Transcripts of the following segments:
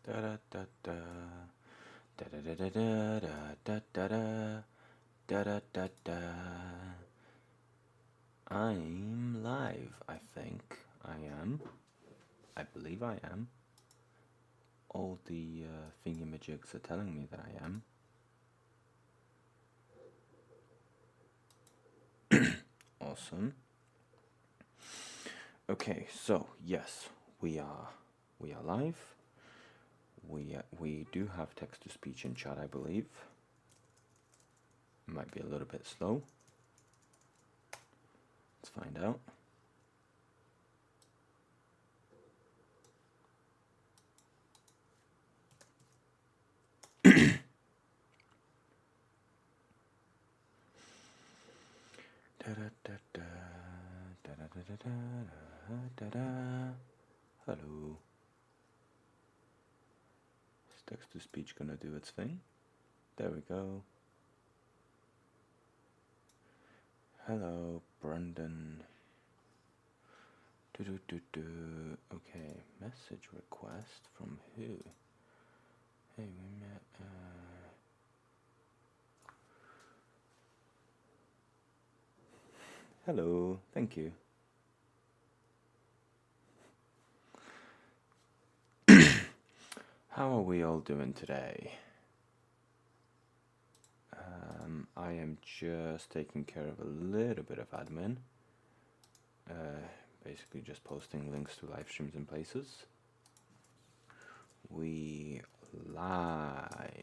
Da da da da da da da da da da da da da da da. I'm live, I think. I am. I believe I am. All the thingamajigs are telling me that I am. Awesome. Okay, so yes, we are live. We do have text to speech in chat, I believe. It might be a little bit slow. Let's find out. Hello. Is text to speech gonna do its thing? There we go. Hello, Brendan. Okay, message request from who? Hey, we met. Hello, thank you. How are we all doing today? I am just taking care of a little bit of admin. Basically just posting links to live streams and places. We live.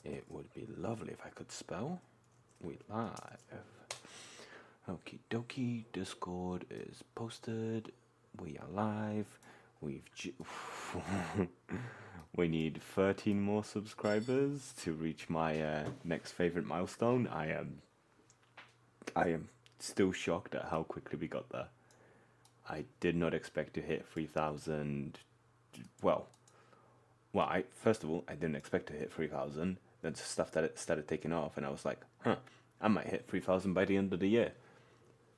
It would be lovely if I could spell. We live. Okie dokie, Discord is posted. We are live. We need 13 more subscribers to reach my next favorite milestone. I am still shocked at how quickly we got there. I did not expect to hit 3,000. Well, first of all, I didn't expect to hit 3,000. Then stuff that it started taking off, and I was like, I might hit 3,000 by the end of the year.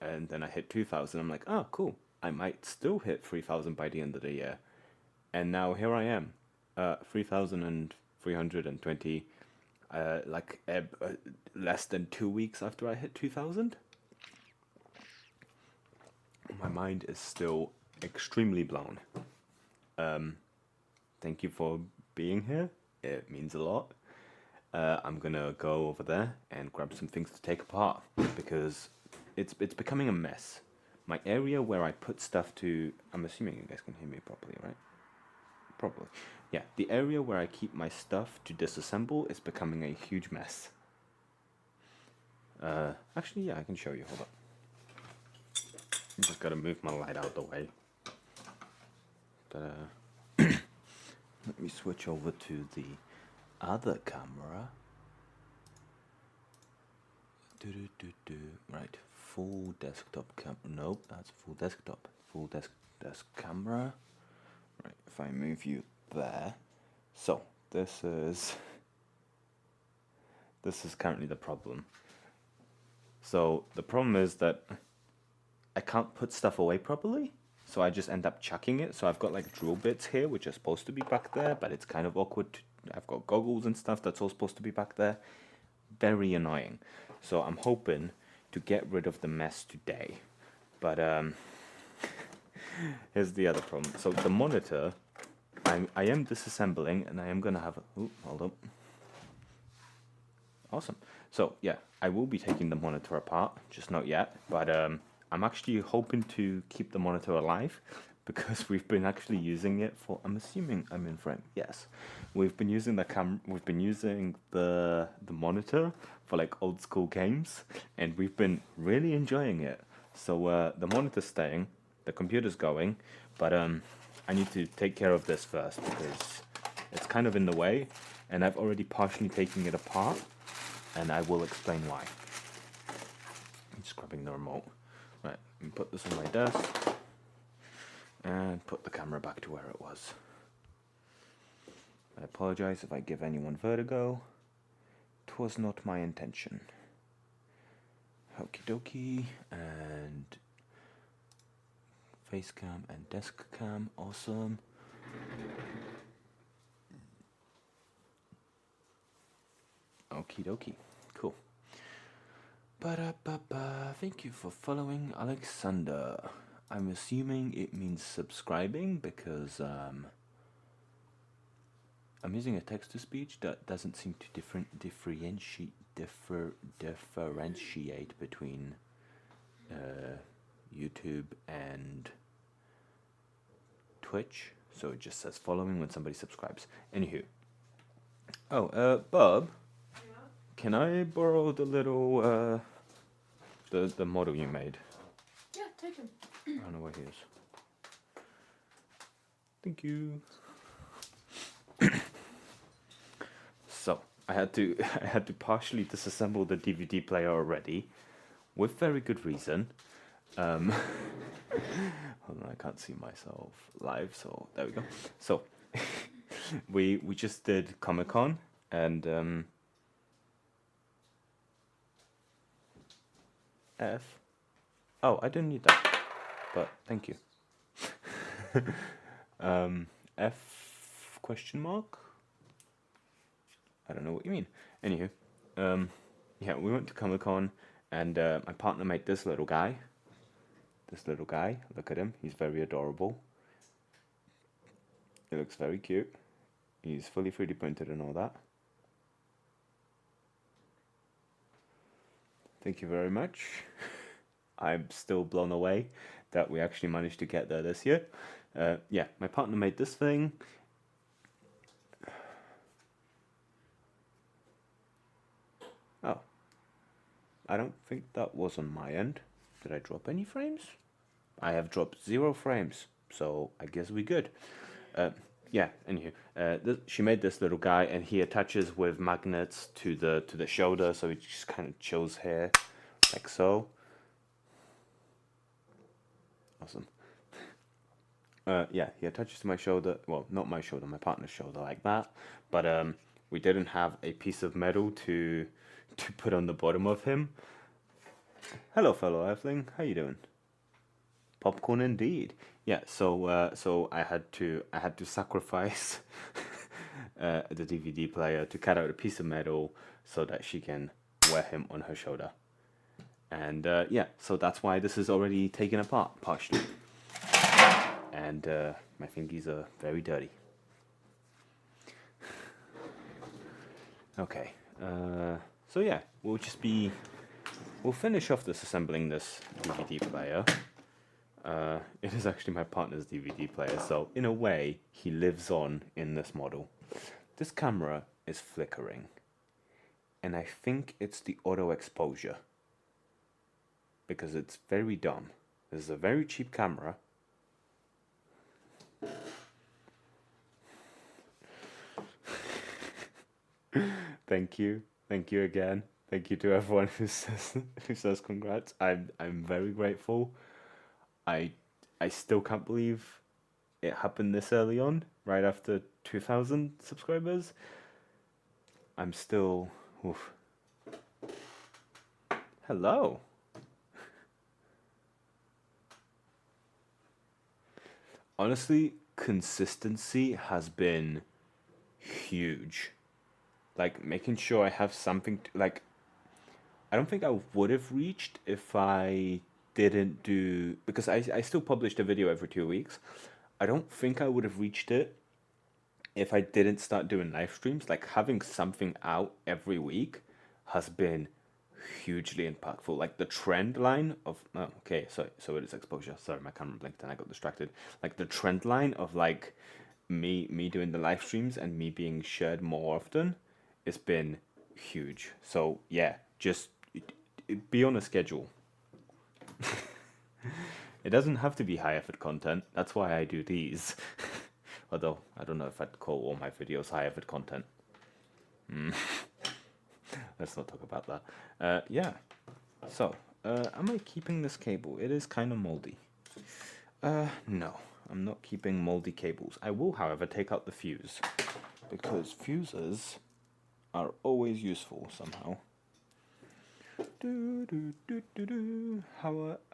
And then I hit 2,000. I'm like, oh, cool. I might still hit 3,000 by the end of the year. And now here I am, 3,320, less than 2 weeks after I hit 2,000. My mind is still extremely blown. Thank you for being here. It means a lot. I'm gonna go over there and grab some things to take apart because it's becoming a mess. My area where I put stuff to, I'm assuming you guys can hear me properly, right? Probably. Yeah, the area where I keep my stuff to disassemble is becoming a huge mess. Actually, yeah, I can show you. Hold up. I just gotta move my light out the way. Let me switch over to the other camera. Right, full desktop cam. Nope, that's full desktop. Full desk camera. Right, if I move you there. So this is currently the problem. So the problem is that I can't put stuff away properly, so I just end up chucking it. So I've got like drill bits here, which are supposed to be back there, but it's kind of awkward. I've got goggles and stuff that's all supposed to be back there. Very annoying. So I'm hoping to get rid of the mess today. But here's the other problem. So the monitor, I am disassembling, and I am gonna have a, hold up. Awesome. So yeah, I will be taking the monitor apart, just not yet. But I'm actually hoping to keep the monitor alive because we've been actually using it for. I'm assuming I'm in frame. Yes, we've been using We've been using the monitor for like old school games, and we've been really enjoying it. So the monitor's staying, the computer's going, but I need to take care of this first because it's kind of in the way, and I've already partially taken it apart, and I will explain why. I'm just grabbing the remote. Right, let me put this on my desk and put the camera back to where it was. I apologize if I give anyone vertigo. 'Twas not my intention. Okie dokie, and face cam and desk cam, awesome. Okie dokie. Cool. Ba-da-ba-ba. Thank you for following Alexander. I'm assuming it means subscribing because I'm using a text-to-speech that doesn't seem to differentiate between YouTube and Twitch, so it just says following when somebody subscribes. Anywho, Bob, can I borrow the little the model you made? Yeah, take him. I don't know where he is. Thank you. So I had to partially disassemble the DVD player already, with very good reason. Hold on, I can't see myself live, so there we go. So we just did Comic-Con and oh, I didn't need that, but thank you. F question mark? I don't know what you mean. Anywho, yeah, we went to Comic-Con and my partner made this little guy. Look at him. He's very adorable. He looks very cute. He's fully 3D printed and all that. Thank you very much. I'm still blown away that we actually managed to get there this year. Yeah, my partner made this thing. Oh, I don't think that was on my end. Did I drop any frames? I have dropped 0 frames, so I guess we good. Yeah, anywho, she made this little guy, and he attaches with magnets to the shoulder, so it just kind of chills here, like so. Awesome. Yeah, he attaches to my shoulder. Well, not my shoulder, my partner's shoulder, like that. But we didn't have a piece of metal to put on the bottom of him. Hello, fellow Earthling. How you doing? Popcorn indeed. Yeah. So I had to sacrifice the DVD player to cut out a piece of metal so that she can wear him on her shoulder. And yeah, so that's why this is already taken apart partially. And my fingies are very dirty. Okay. So yeah, we'll finish off disassembling this DVD player. It is actually my partner's DVD player, so in a way, he lives on in this model. This camera is flickering, and I think it's the auto exposure, because it's very dumb. This is a very cheap camera. Thank you again. Thank you to everyone who says congrats. I'm very grateful. I still can't believe it happened this early on, right after 2,000 subscribers. I'm still. Oof. Hello. Honestly, consistency has been huge. Like, making sure I have something to, like, I don't think I would have reached if I didn't do, because I still published a video every 2 weeks. I don't think I would have reached it if I didn't start doing live streams. Like, having something out every week has been hugely impactful. Like, the trend line of, oh, okay, so it is exposure. Sorry, my camera blinked and I got distracted. Like, the trend line of, like, me doing the live streams and me being shared more often, it's been huge. So yeah, just be on a schedule. It doesn't have to be high effort content. That's why I do these. Although I don't know if I'd call all my videos high effort content. Let's not talk about that. Yeah. So am I keeping this cable? It is kind of moldy. No, I'm not keeping moldy cables. I will, however, take out the fuse, because fuses are always useful somehow.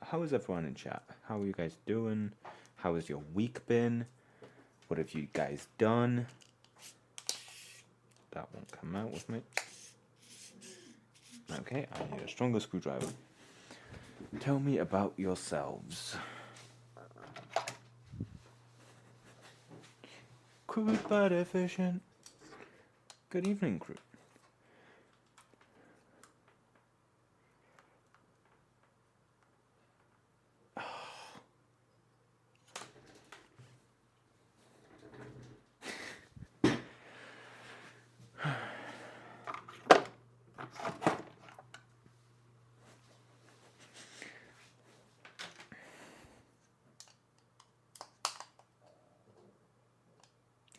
How is everyone in chat? How are you guys doing? How has your week been? What have you guys done? That won't come out with me. Okay, I need a stronger screwdriver. Tell me about yourselves. Crude but efficient. Good evening, crew.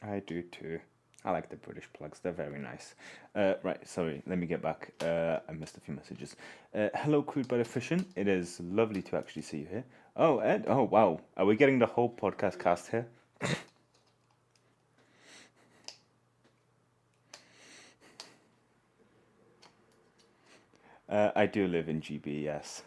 I do too. I like the British plugs, they're very nice. Right, sorry, let me get back. I missed a few messages. Hello, Crude but Efficient. It is lovely to actually see you here. Oh, Ed, oh wow. Are we getting the whole podcast cast here? I do live in GB, yes.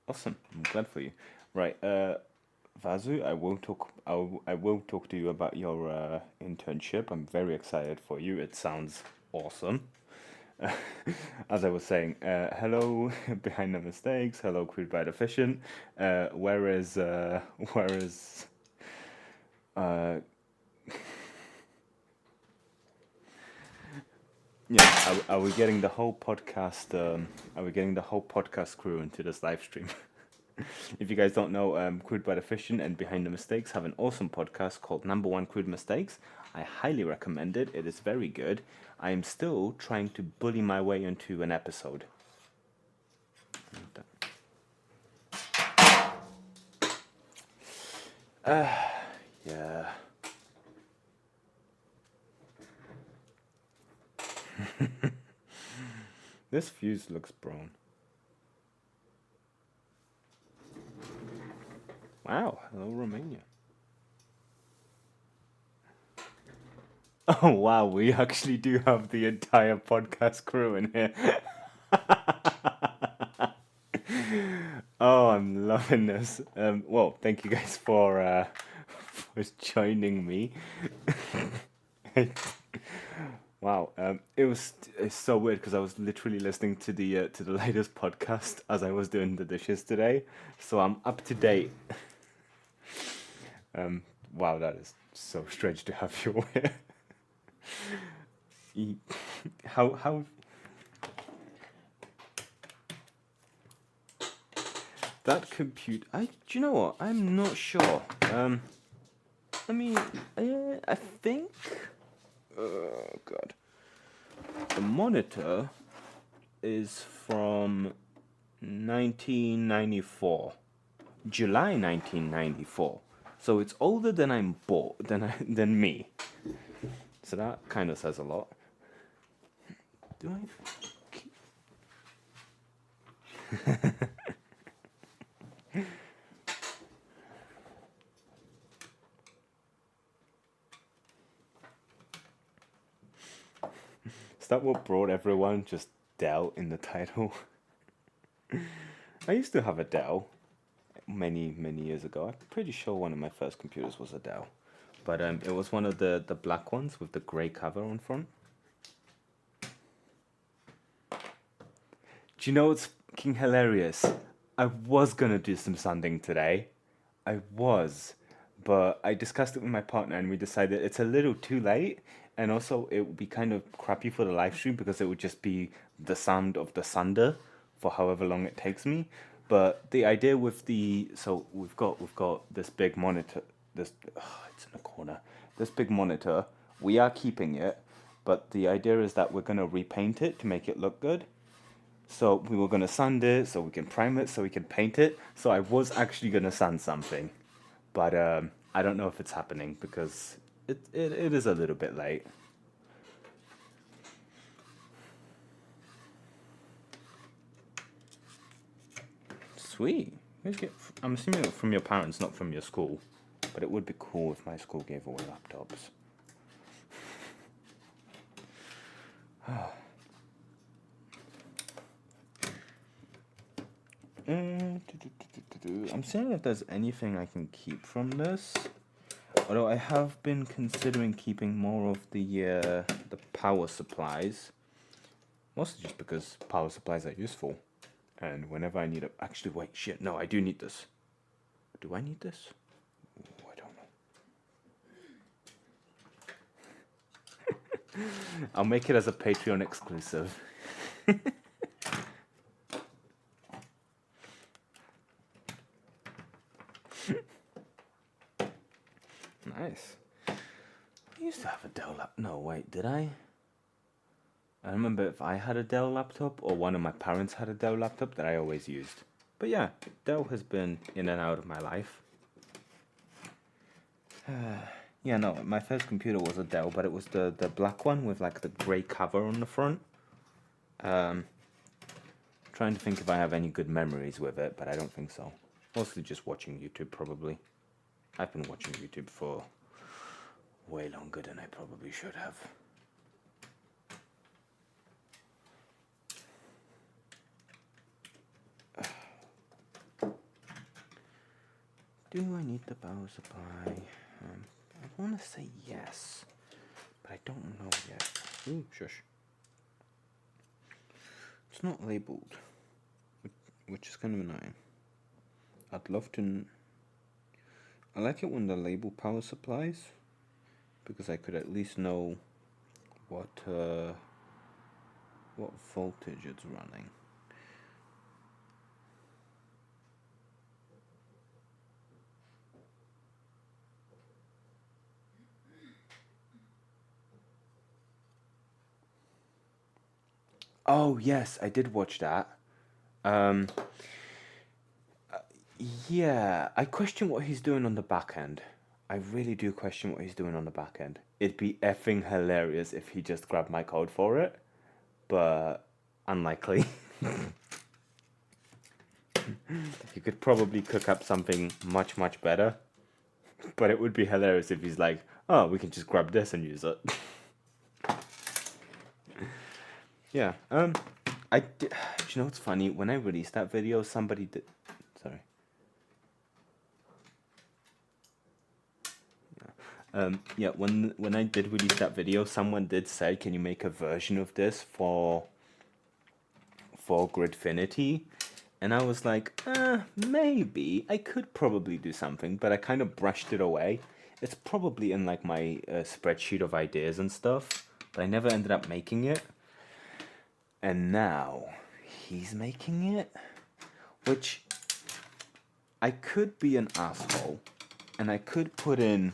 Awesome. I'm glad for you. Right, Vazu, I will talk to you about your internship. I'm very excited for you. It sounds awesome. As I was saying, hello behind the mistakes. Hello, crude but efficient. Where is uh, yeah? Are we getting the whole podcast? Are we getting the whole podcast crew into this live stream? If you guys don't know, Crude but Efficient and Behind the Mistakes have an awesome podcast called Number One Crude Mistakes. I highly recommend it. It is very good. I am still trying to bully my way into an episode. Yeah. This fuse looks brown. Wow, hello Romania. Oh wow, we actually do have the entire podcast crew in here. Oh, I'm loving this. Well, thank you guys for joining me. Wow, it's so weird because I was literally listening to the latest podcast as I was doing the dishes today, so I'm up to date. Wow, that is so strange to have you here. How that compute? Do you know what? I'm not sure. Let me. I think. Oh God. The monitor is from 1994, July 1994. So it's older than than me. So that kind of says a lot. Do I? Is that what brought everyone just Dell in the title? I used to have a Dell many years ago. I'm pretty sure one of my first computers was a Dell, but it was one of the black ones with the grey cover on front. Do you know what's fucking hilarious? I was gonna do some sanding today. I was, but I discussed it with my partner and we decided it's a little too late, and also it would be kind of crappy for the live stream because it would just be the sound of the sander for however long it takes me. But the idea with so we've got this big monitor. It's in the corner. This big monitor. We are keeping it, but the idea is that we're gonna repaint it to make it look good. So we were gonna sand it, so we can prime it, so we can paint it. So I was actually gonna sand something, but I don't know if it's happening because it is a little bit late. Sweet. I'm assuming from your parents, not from your school. But it would be cool if my school gave away laptops. I'm seeing if there's anything I can keep from this. Although I have been considering keeping more of the power supplies. Mostly just because power supplies are useful. And whenever I need a... Actually, wait, shit, no, I do need this. Do I need this? Ooh, I don't know. I'll make it as a Patreon exclusive. Nice. I used to have a Dell laptop. No, wait, did I? I don't remember if I had a Dell laptop or one of my parents had a Dell laptop that I always used. But yeah, Dell has been in and out of my life. Yeah, no, my first computer was a Dell, but it was the black one with like the grey cover on the front. Trying to think if I have any good memories with it, but I don't think so. Mostly just watching YouTube, probably. I've been watching YouTube for way longer than I probably should have. Do I need the power supply? I want to say yes, but I don't know yet. Ooh, shush. It's not labeled, which is kind of annoying. I'd love to... I like it when they label power supplies, because I could at least know what voltage it's running. Oh yes, I did watch that. Yeah, I question what he's doing on the back end. I really do question what he's doing on the back end. It'd be effing hilarious if he just grabbed my code for it, but unlikely. He could probably cook up something much, much better, but it would be hilarious if he's like, oh, we can just grab this and use it. Yeah, I did, you know what's funny? When I released that video, somebody did, sorry. Yeah, when I did release that video, someone did say, can you make a version of this for Gridfinity? And I was like, maybe. I could probably do something, but I kind of brushed it away. It's probably in like my spreadsheet of ideas and stuff, but I never ended up making it. And now he's making it, which I could be an asshole, and I could put in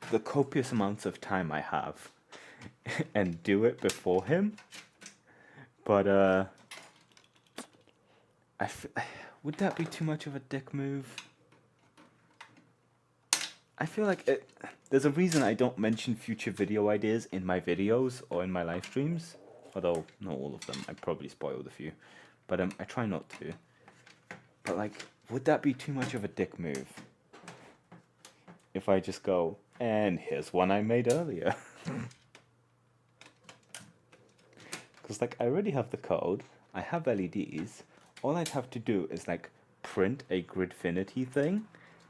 the copious amounts of time I have and do it before him, but would that be too much of a dick move? I feel like there's a reason I don't mention future video ideas in my videos or in my live streams, although not all of them. I probably spoiled a few, but I try not to. But like, would that be too much of a dick move if I just go, and here's one I made earlier? Because like, I already have the code, I have LEDs, all I'd have to do is like print a Gridfinity thing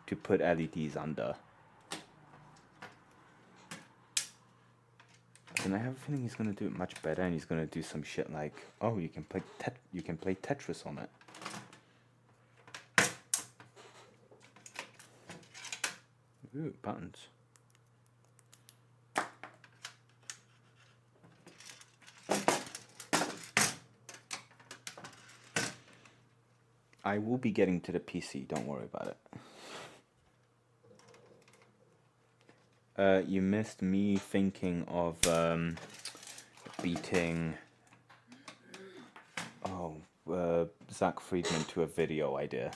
to put LEDs under. And I have a feeling he's gonna do it much better, and he's gonna do some shit like, oh, you can play Tetris on it. Ooh, buttons. I will be getting to the PC, don't worry about it. You missed me thinking of beating Zach Friedman to a video idea.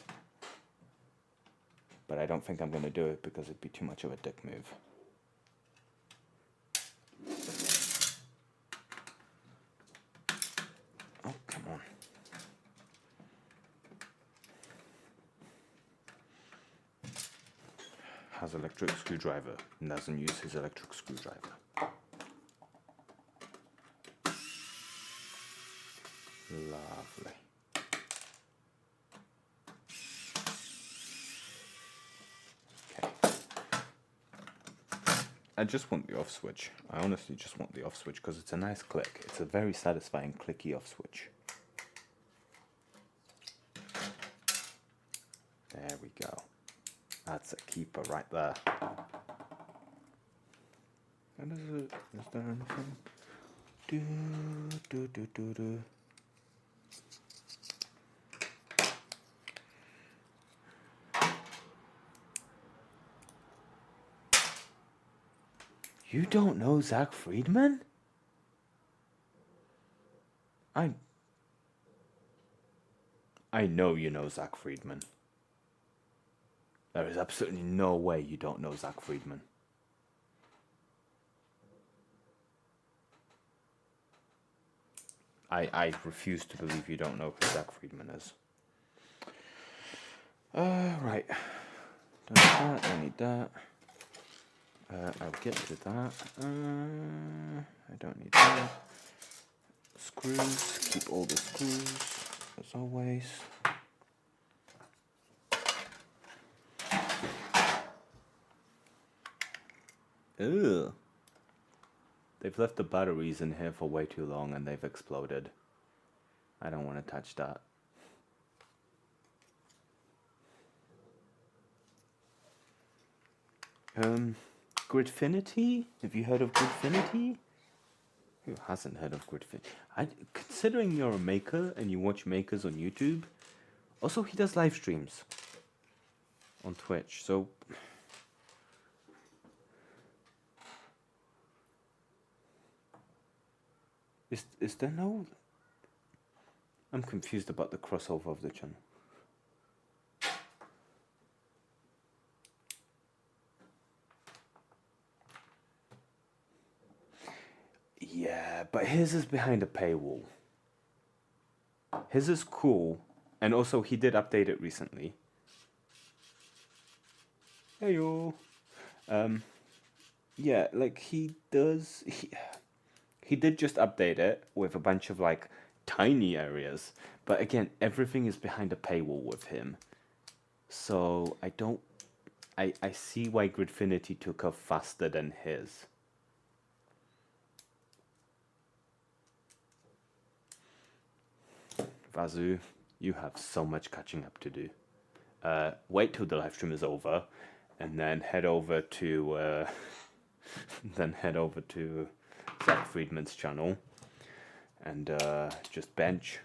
But I don't think I'm going to do it because it'd be too much of a dick move. Oh, come on. Has electric screwdriver, doesn't use his electric screwdriver. I just want the off switch. I honestly just want the off switch because it's a nice click. It's a very satisfying clicky off switch. There we go. That's a keeper right there. And is there anything? Do. You don't know Zach Friedman? I know you know Zach Friedman. There is absolutely no way you don't know Zach Friedman. I refuse to believe you don't know who Zach Friedman is. Right. Don't need that, don't need that. I'll get to that. I don't need that. Screws, keep all the screws, as always. Ugh. They've left the batteries in here for way too long and they've exploded. I don't want to touch that. Gridfinity? Have you heard of Gridfinity? Who hasn't heard of Gridfinity? Considering you're a maker and you watch makers on YouTube, also he does live streams on Twitch, so is there no... I'm confused about the crossover of the channel. Yeah, but his is behind a paywall. His is cool, and also he did update it recently. Hey yo. Yeah, like he did just update it with a bunch of like tiny areas, but again, everything is behind a paywall with him. So I see why Gridfinity took off faster than his. Vazu, you have so much catching up to do. Wait till the live stream is over, and then head over to Zach Friedman's channel, and just bench.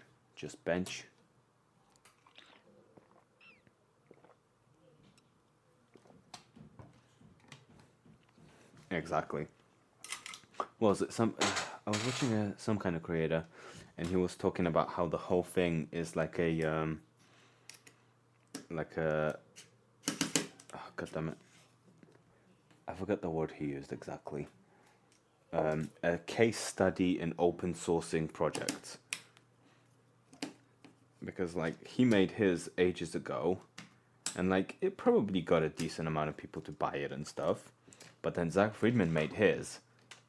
Exactly. Was it some? I was watching some kind of creator, and he was talking about how the whole thing is like a oh, God damn it, I forgot the word he used exactly. A case study in open sourcing projects. Because like he made his ages ago, and like it probably got a decent amount of people to buy it and stuff. But then Zach Friedman made his,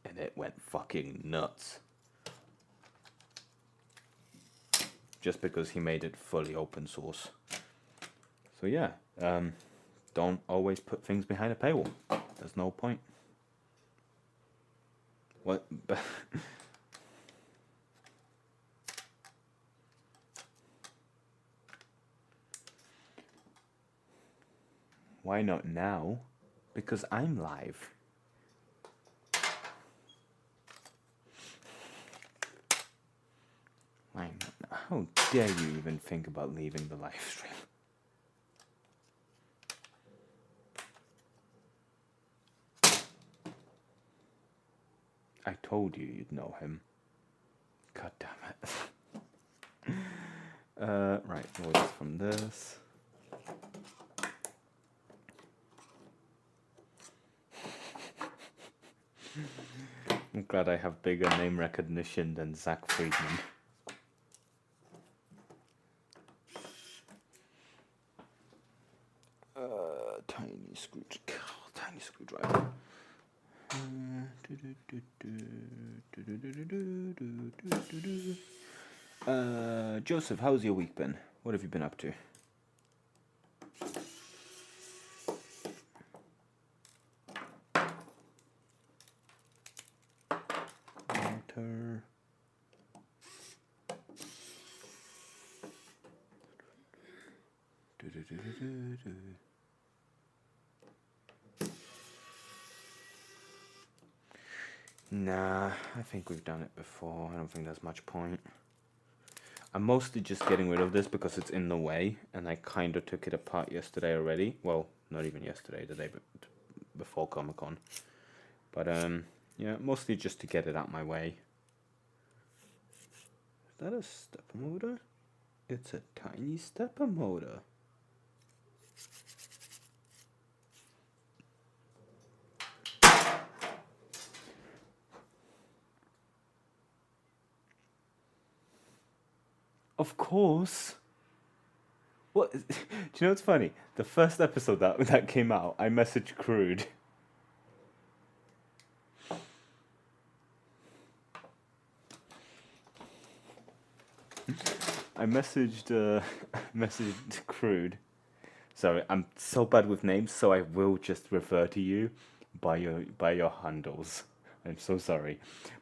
and it went fucking nuts. Just because he made it fully open source. So yeah, don't always put things behind a paywall. There's no point. What? Why not now? Because I'm live. How dare you even think about leaving the live stream? I told you you'd know him. God damn it. Right, what's from this? I'm glad I have bigger name recognition than Zach Friedman. Tiny screwdriver. Joseph, how's your week been? What have you been up to? monitor. Nah, I think we've done it before. I don't think there's much point. I'm mostly just getting rid of this because it's in the way, and I kind of took it apart yesterday already. Well, not even yesterday, the day before Comic-Con. But yeah, mostly just to get it out my way. Is that a stepper motor? It's a tiny stepper motor. Of course. What? Do you know what's funny? The first episode that came out, I messaged Crude. I messaged Crude. Sorry, I'm so bad with names, so I will just refer to you by your handles. I'm so sorry,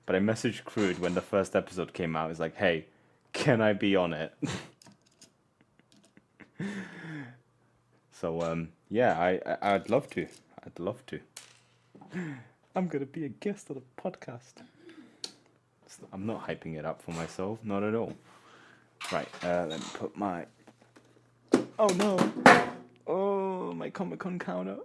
but I messaged Crude when the first episode came out. It's like, hey, can I be on it? So yeah, I'd love to. I'd love to. I'm gonna be a guest on the podcast. I'm not hyping it up for myself, not at all. Right, let me put my. Oh no! Oh, my Comic-Con counter.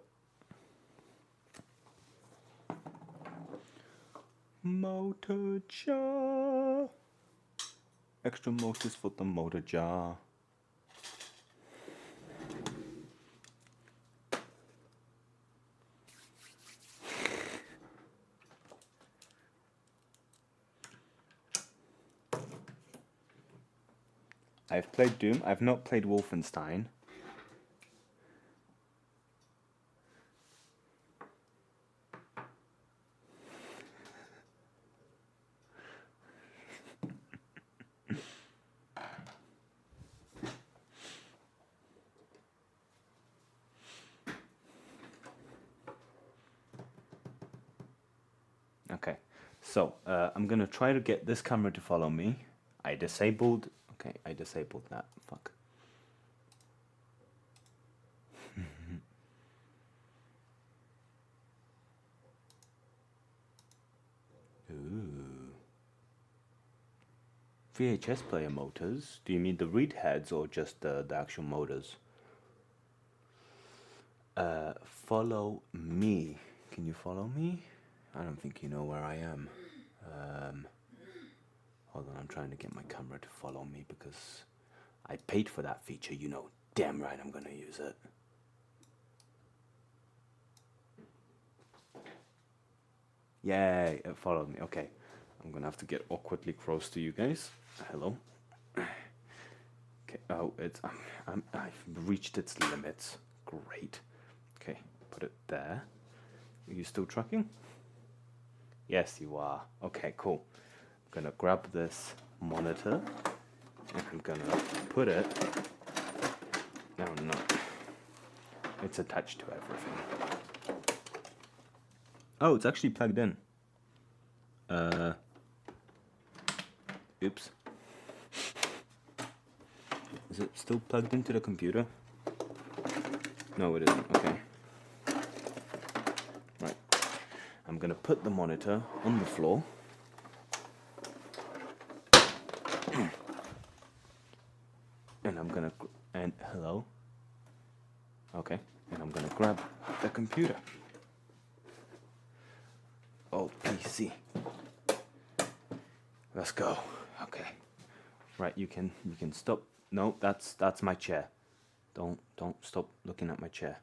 Motor jar. Extra motors for the motor jar. I've played Doom. I've not played Wolfenstein. Okay, so I'm gonna try to get this camera to follow me. I disabled that. Fuck. Ooh. VHS player motors. Do you mean the read heads or just the actual motors? Follow me. Can you follow me? I don't think you know where I am. Hold on, I'm trying to get my camera to follow me because I paid for that feature. You know damn right I'm gonna use it. Yay, it followed me. Okay, I'm gonna have to get awkwardly close to you guys. Hello. Okay. Oh, I've reached its limits. Great. Okay, put it there. Are you still tracking? Yes, you are. Okay, cool. I'm gonna grab this monitor and I'm gonna put it. No, no. It's attached to everything. Oh, it's actually plugged in. Oops. Is it still plugged into the computer? No, it isn't. Okay. Right. I'm gonna put the monitor on the floor. And I'm gonna hello. Okay. And I'm gonna grab the computer. Oh, PC. Let's go. Okay. Right, you can stop. No, that's my chair. Don't stop looking at my chair.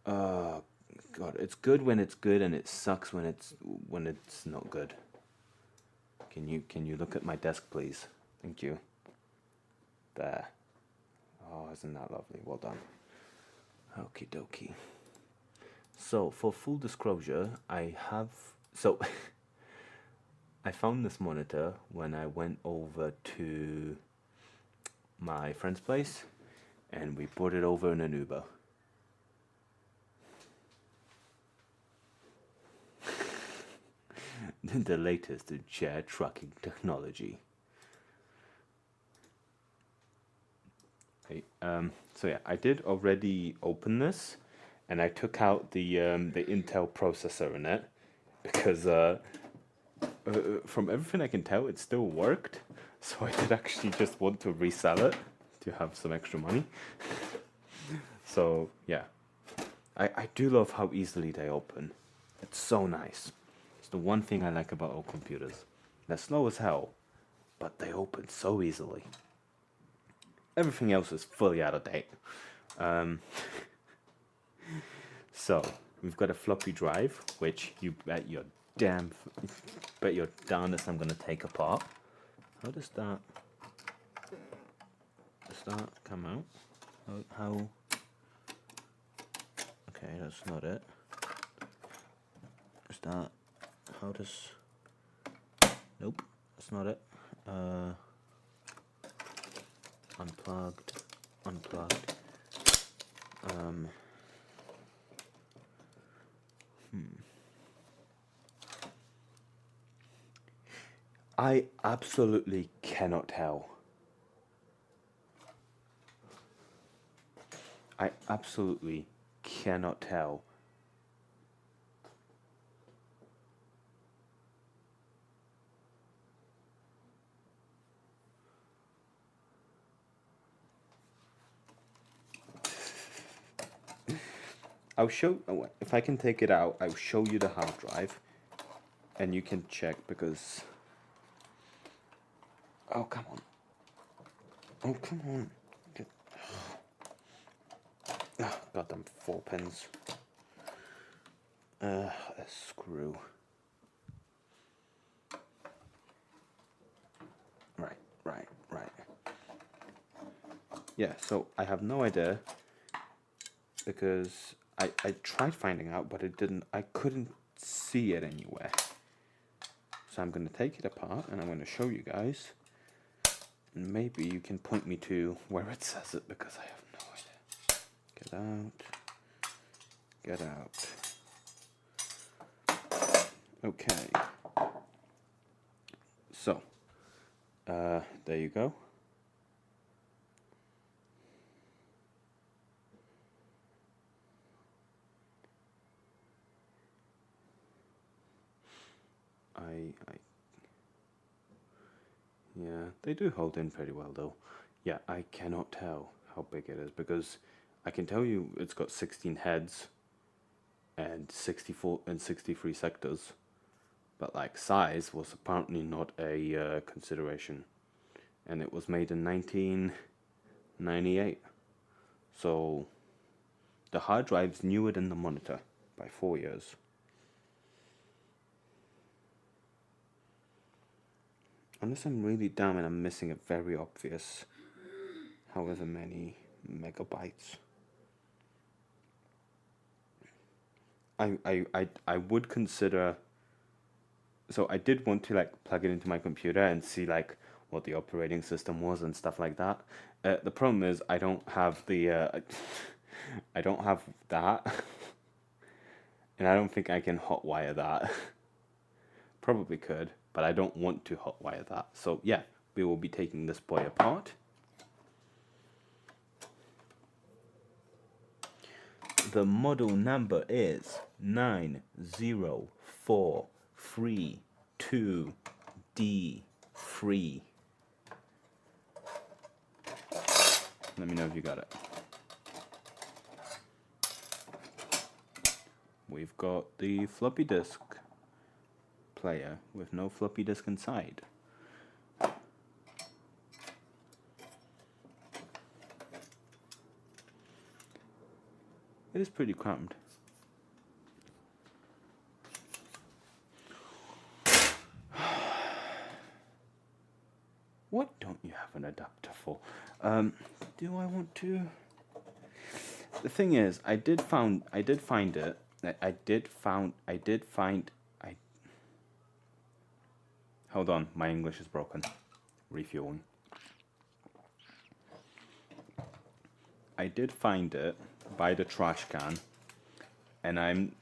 God, it's good when it's good and it sucks when it's not good. Can you look at my desk, please? Thank you. There. Oh, isn't that lovely? Well done. Okie dokie. So, for full disclosure, I found this monitor when I went over to my friend's place, and we brought it over in an Uber. the latest in chair tracking technology. Okay, so yeah, I did already open this, and I took out the Intel processor in it because from everything I can tell, it still worked. So I did actually just want to resell it to have some extra money. So yeah, I do love how easily they open. It's so nice. It's the one thing I like about old computers. They're slow as hell, but they open so easily. Everything else is fully out of date. So we've got a floppy drive, which you bet your darnest I'm gonna take apart. How does that come out? How? Okay, that's not it. Is that? How does? Nope, that's not it. Unplugged. I absolutely cannot tell. I absolutely cannot tell. I'll show, if I can take it out, I'll show you the hard drive, and you can check because, oh come on, got them 4 pins, a screw, right, yeah, so I have no idea, because I tried finding out, but I couldn't see it anywhere. So I'm going to take it apart and I'm going to show you guys. And maybe you can point me to where it says it, because I have no idea. Get out. Okay. So, there you go. Yeah, they do hold in pretty well though. Yeah, I cannot tell how big it is, because I can tell you it's got 16 heads and 64 and 63 sectors, but like size was apparently not a consideration, and it was made in 1998. So the hard drive's newer than the monitor by 4 years. Unless I'm really dumb and I'm missing a very obvious however many megabytes. I would consider, so I did want to like plug it into my computer and see like what the operating system was and stuff like that. The problem is I don't have the I don't have that, and I don't think I can hotwire that. Probably could, but I don't want to hotwire that. So yeah, we will be taking this boy apart. The model number is 90432D3. Let me know if you got it. We've got the floppy disk player with no floppy disk inside. It is pretty cramped. What don't you have an adapter for? Do I want to? The thing is, I did find it. Hold on, my English is broken. Refueling. I did find it by the trash can, and I'm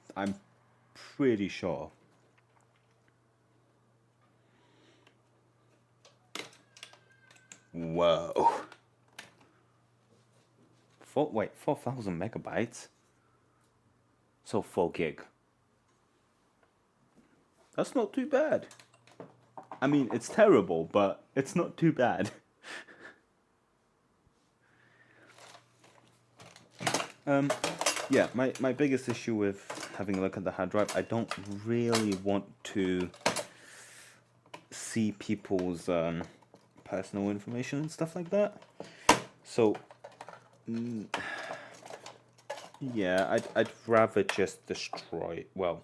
pretty sure Whoa. 4,000 megabytes? So 4 gig. That's not too bad. I mean, it's terrible, but it's not too bad. Yeah, my biggest issue with having a look at the hard drive, I don't really want to see people's personal information and stuff like that. So, yeah, I'd rather just destroy. Well,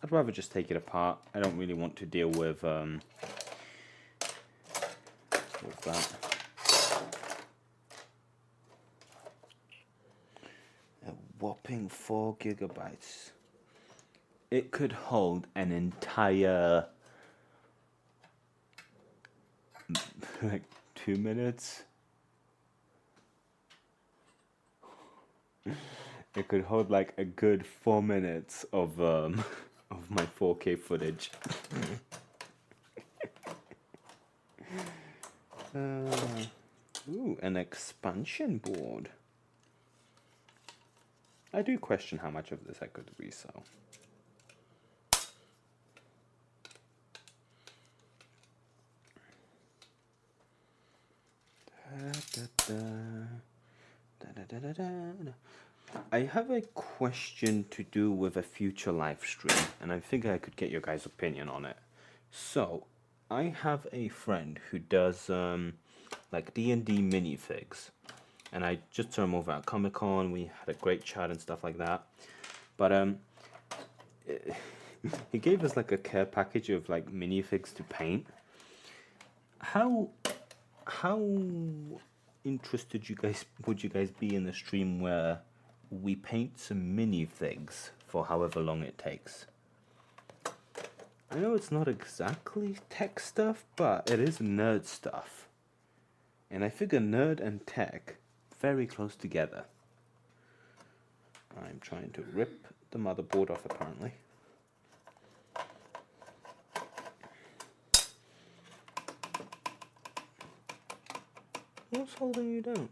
I'd rather just take it apart. I don't really want to deal with that. A whopping 4 gigabytes. It could hold an entire like 2 minutes. It could hold like a good 4 minutes of my 4K footage. Ooh, an expansion board. I do question how much of this I could resell. I have a question to do with a future live stream, and I figure I could get your guys' opinion on it. So, I have a friend who does like D&D minifigs, and I just saw him over at Comic-Con. We had a great chat and stuff like that. But he gave us like a care package of like minifigs to paint. How interested would you guys be in the stream where we paint some minifigs for however long it takes? I know it's not exactly tech stuff, but it is nerd stuff. And I figure nerd and tech very close together. I'm trying to rip the motherboard off apparently. What's holding you down?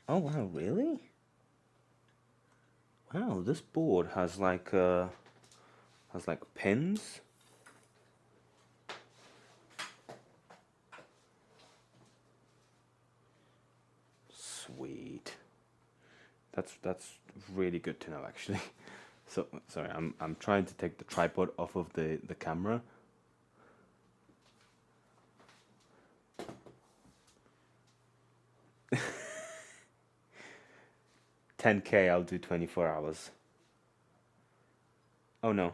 Oh wow, really? Wow, this board has like pins. Sweet. That's really good to know actually. So sorry, I'm trying to take the tripod off of the camera. $10K, I'll do 24 hours. Oh no.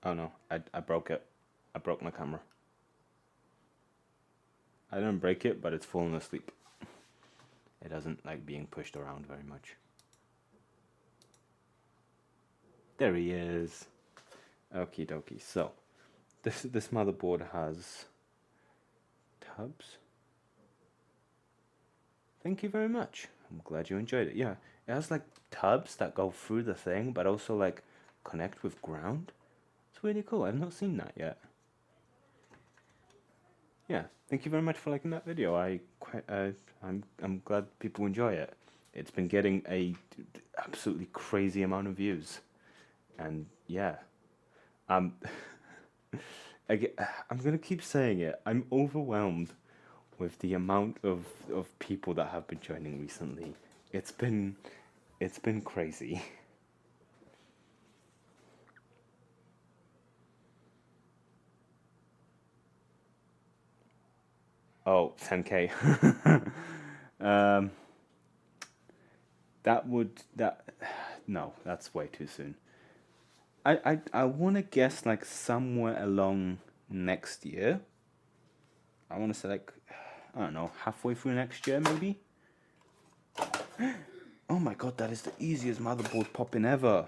Oh no, I broke it. I broke my camera. I didn't break it, but it's fallen asleep. It doesn't like being pushed around very much. There he is. Okie dokie. So, this motherboard has tubs. Thank you very much. I'm glad you enjoyed it. Yeah, it has like tubs that go through the thing, but also like connect with ground. It's really cool. I've not seen that yet. Yeah, thank you very much for liking that video. I'm glad people enjoy it. It's been getting a absolutely crazy amount of views, and yeah, I'm gonna keep saying it. I'm overwhelmed with the amount of people that have been joining recently. It's been crazy. Oh, 10K. No, that's way too soon. I want to guess like somewhere along next year. I want to say like, I don't know, halfway through next year maybe. Oh my god, that is the easiest motherboard popping ever.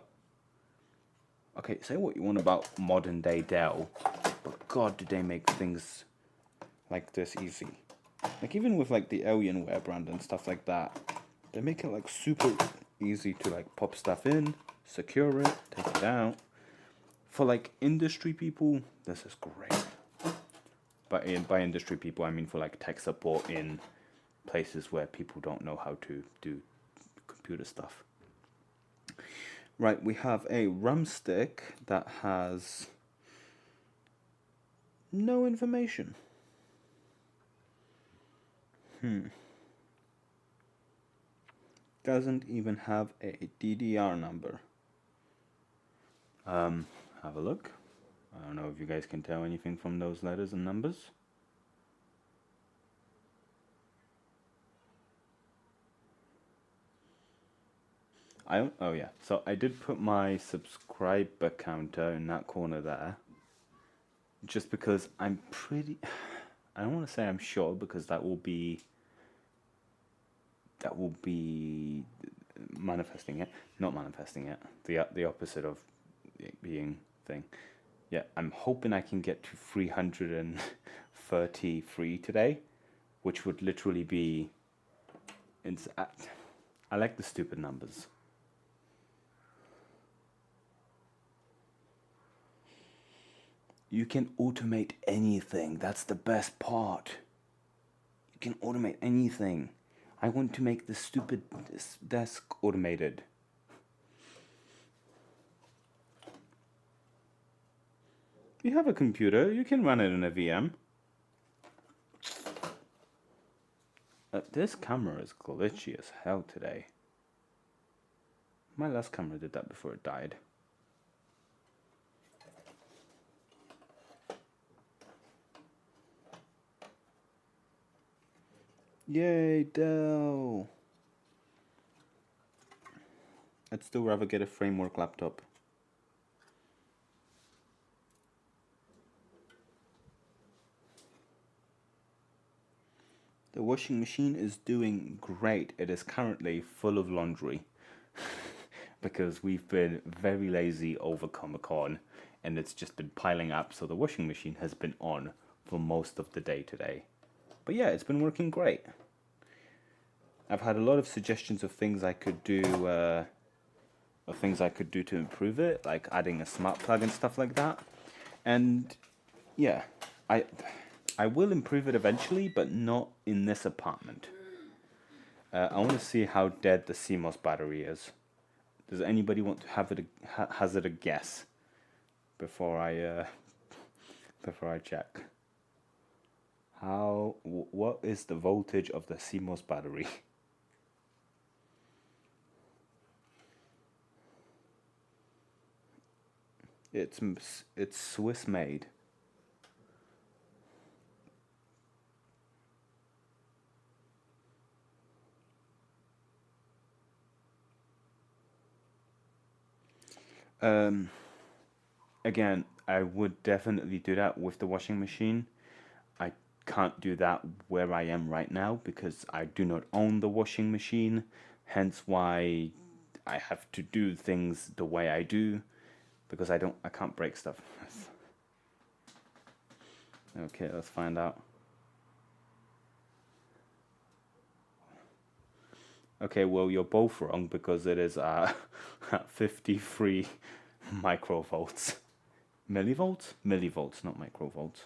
Okay, say what you want about modern day Dell, but god, do they make things like this easy. Like even with like the Alienware brand and stuff like that, they make it like super easy to like pop stuff in, secure it, take it out. For like industry people, this is great. But by industry people, I mean for like tech support in places where people don't know how to do computer stuff. Right, we have a RAM stick that has no information. Doesn't even have a DDR number. Have a look. I don't know if you guys can tell anything from those letters and numbers. Oh yeah, so I did put my subscriber counter in that corner there, just because I'm pretty, I don't want to say I'm sure, because that will be manifesting it, not manifesting it, the opposite of it being thing. Yeah, I'm hoping I can get to 333 today, which would literally be, I like the stupid numbers. You can automate anything. That's the best part. You can automate anything. I want to make this desk automated. You have a computer, you can run it in a VM. This camera is glitchy as hell today. My last camera did that before it died. Yay, Dell! I'd still rather get a framework laptop. The washing machine is doing great. It is currently full of laundry because we've been very lazy over Comic-Con and it's just been piling up, so the washing machine has been on for most of the day today. But yeah, it's been working great. I've had a lot of suggestions of things I could do to improve it, like adding a smart plug and stuff like that. And yeah, I will improve it eventually, but not in this apartment. I want to see how dead the CMOS battery is. Does anybody want to hazard a guess before I check? What is the voltage of the CMOS battery? It's Swiss made. Again, I would definitely do that with the washing machine. I can't do that where I am right now because I do not own the washing machine, hence why I have to do things the way I do, because I can't break stuff. Okay, let's find out. Okay, well, you're both wrong because it is 53 microvolts. Millivolts? Millivolts, not microvolts.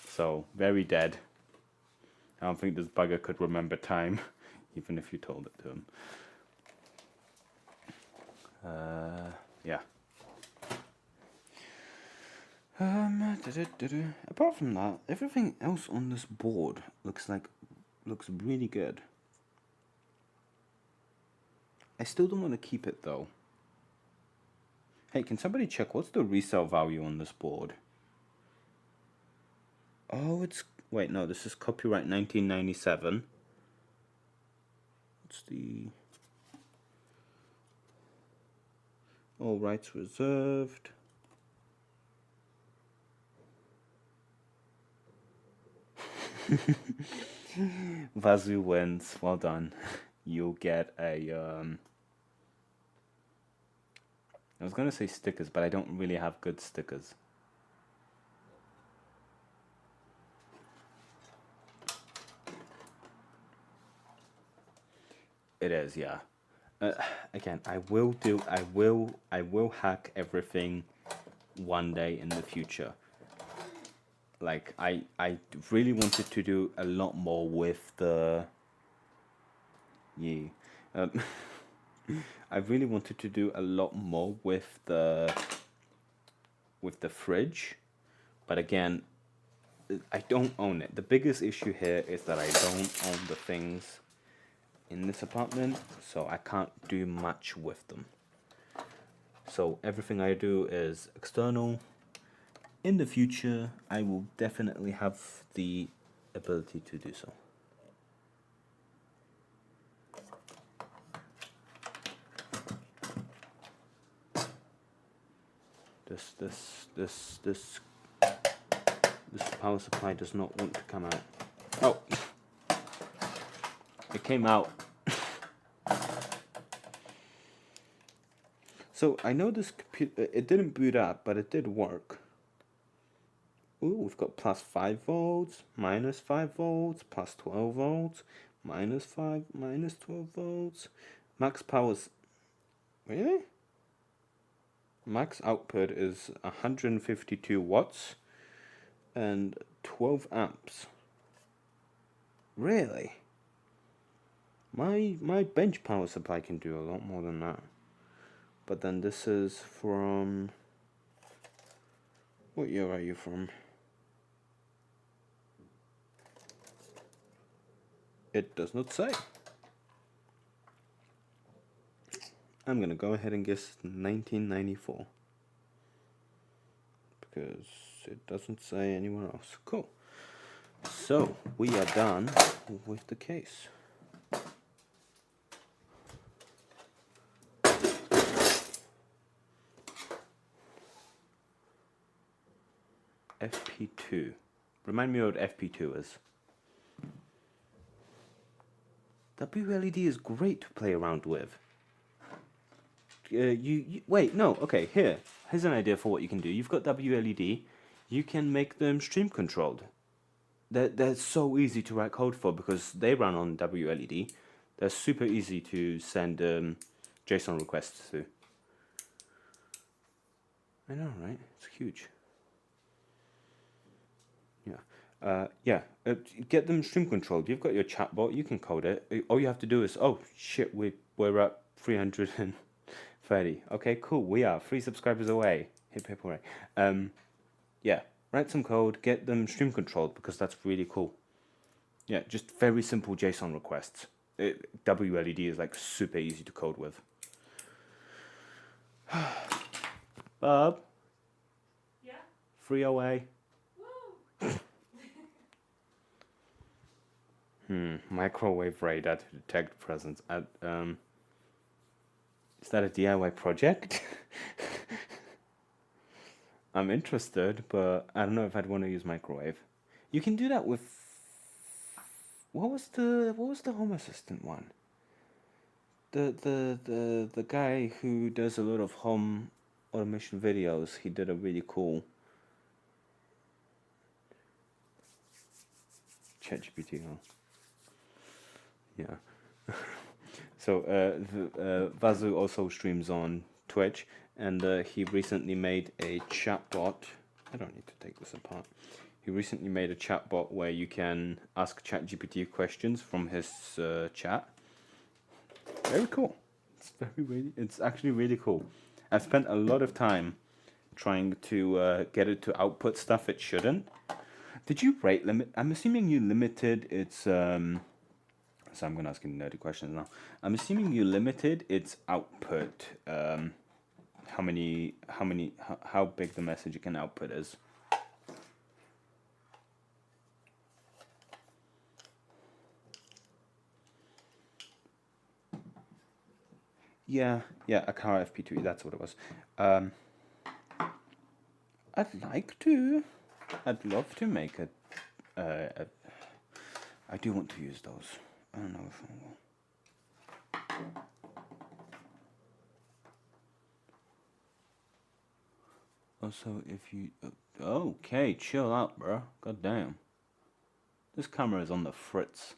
So, very dead. I don't think this bugger could remember time, even if you told it to him. Yeah. Apart from that, everything else on this board looks really good. I still don't want to keep it though. Hey, can somebody check what's the resale value on this board? Oh, wait, no, this is copyright 1997. What's the... All rights reserved. Vazu wins. Well done. You'll get a... I was going to say stickers, but I don't really have good stickers. It is, yeah. Again, I will hack everything one day in the future. Like I really wanted to do a lot more with the I really wanted to do a lot more with the fridge, but again, I don't own it. The biggest issue here is that I don't own the things in this apartment, so I can't do much with them. So everything I do is external. In the future, I will definitely have the ability to do so. This power supply does not want to come out. Oh, it came out. So I know this computer, it didn't boot up, but it did work. Ooh, we've got plus 5 volts, minus 5 volts, plus 12 volts, minus 5, minus 12 volts. Max power's, really? Max output is 152 watts and 12 amps. Really? My bench power supply can do a lot more than that. But then this is from, what year are you from? It does not say. I'm gonna go ahead and guess 1994 because it doesn't say anywhere else. Cool. So we are done with the case. FP2. Remind me what FP2 is. WLED is great to play around with. Wait, no, okay, here's an idea for what you can do. You've got WLED, you can make them stream controlled. They're so easy to write code for because they run on WLED. They're super easy to send JSON requests to. I know, right? It's huge. Get them stream controlled. You've got your chatbot, you can code it. All you have to do is, oh shit, we're at 330. Okay, cool, we are 3 subscribers away. Hip hip hooray. Yeah, write some code, get them stream controlled because that's really cool. Yeah, just very simple JSON requests. WLED is like super easy to code with. Bob? Yeah? 3 away. Microwave radar to detect presence. Is that a DIY project? I'm interested, but I don't know if I'd want to use microwave. You can do that with what was the Home Assistant one? The guy who does a lot of home automation videos. He did a really cool ChatGPT. Yeah. So Vazu also streams on Twitch, and he recently made a chatbot. I don't need to take this apart. He recently made a chatbot where you can ask ChatGPT questions from his chat. Very cool. It's actually really cool. I've spent a lot of time trying to get it to output stuff it shouldn't. Did you rate limit? I'm assuming you limited its. So I'm going to ask you nerdy questions now. I'm assuming you limited its output. How big the message it can output is. Yeah, a car FP2. That's what it was. I'd like to. I'd love to make a. I do want to use those. I don't know if I will. Also, if you... Okay, chill out, bro. God damn. This camera is on the fritz.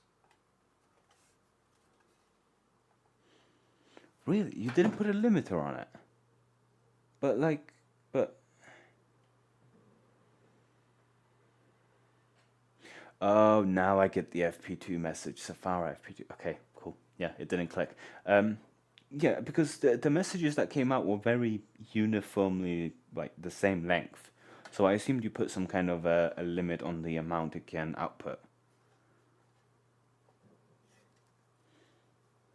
Really? You didn't put a limiter on it? But Oh, now I get the FP2 message. Safari FP2. Okay, cool. Yeah, it didn't click. Yeah, because the messages that came out were very uniformly like the same length. So I assumed you put some kind of a limit on the amount it can output.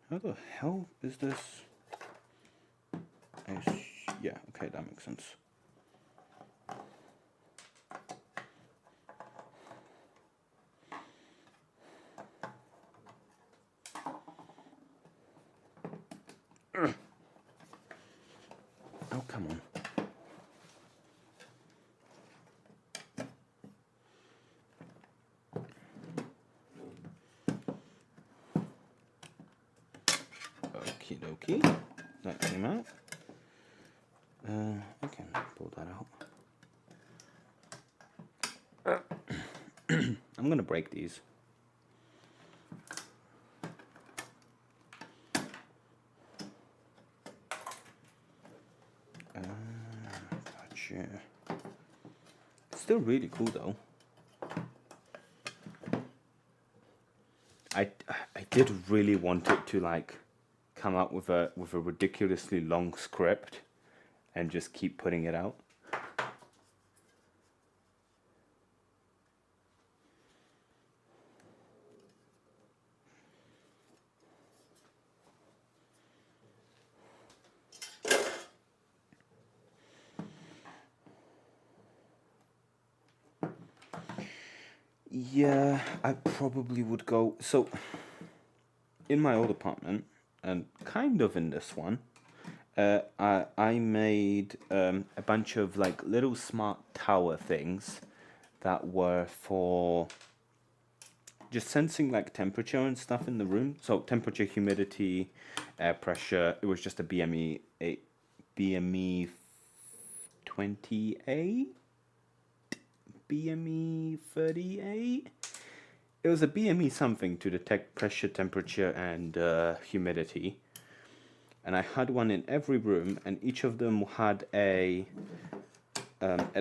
How the hell is this? Yeah, okay, that makes sense. Oh, come on. Okie dokie. That came out. I can pull that out. I'm going to break these. Gotcha. It's still really cool though. I did really want it to like come out with a ridiculously long script and just keep putting it out. Yeah, I probably would go. So, in my old apartment, and kind of in this one, I made a bunch of like little smart tower things that were for just sensing like temperature and stuff in the room. So temperature, humidity, air pressure. It was just a BME 28, BME 38. It was a BME something to detect pressure, temperature, and humidity. And I had one in every room, and each of them had a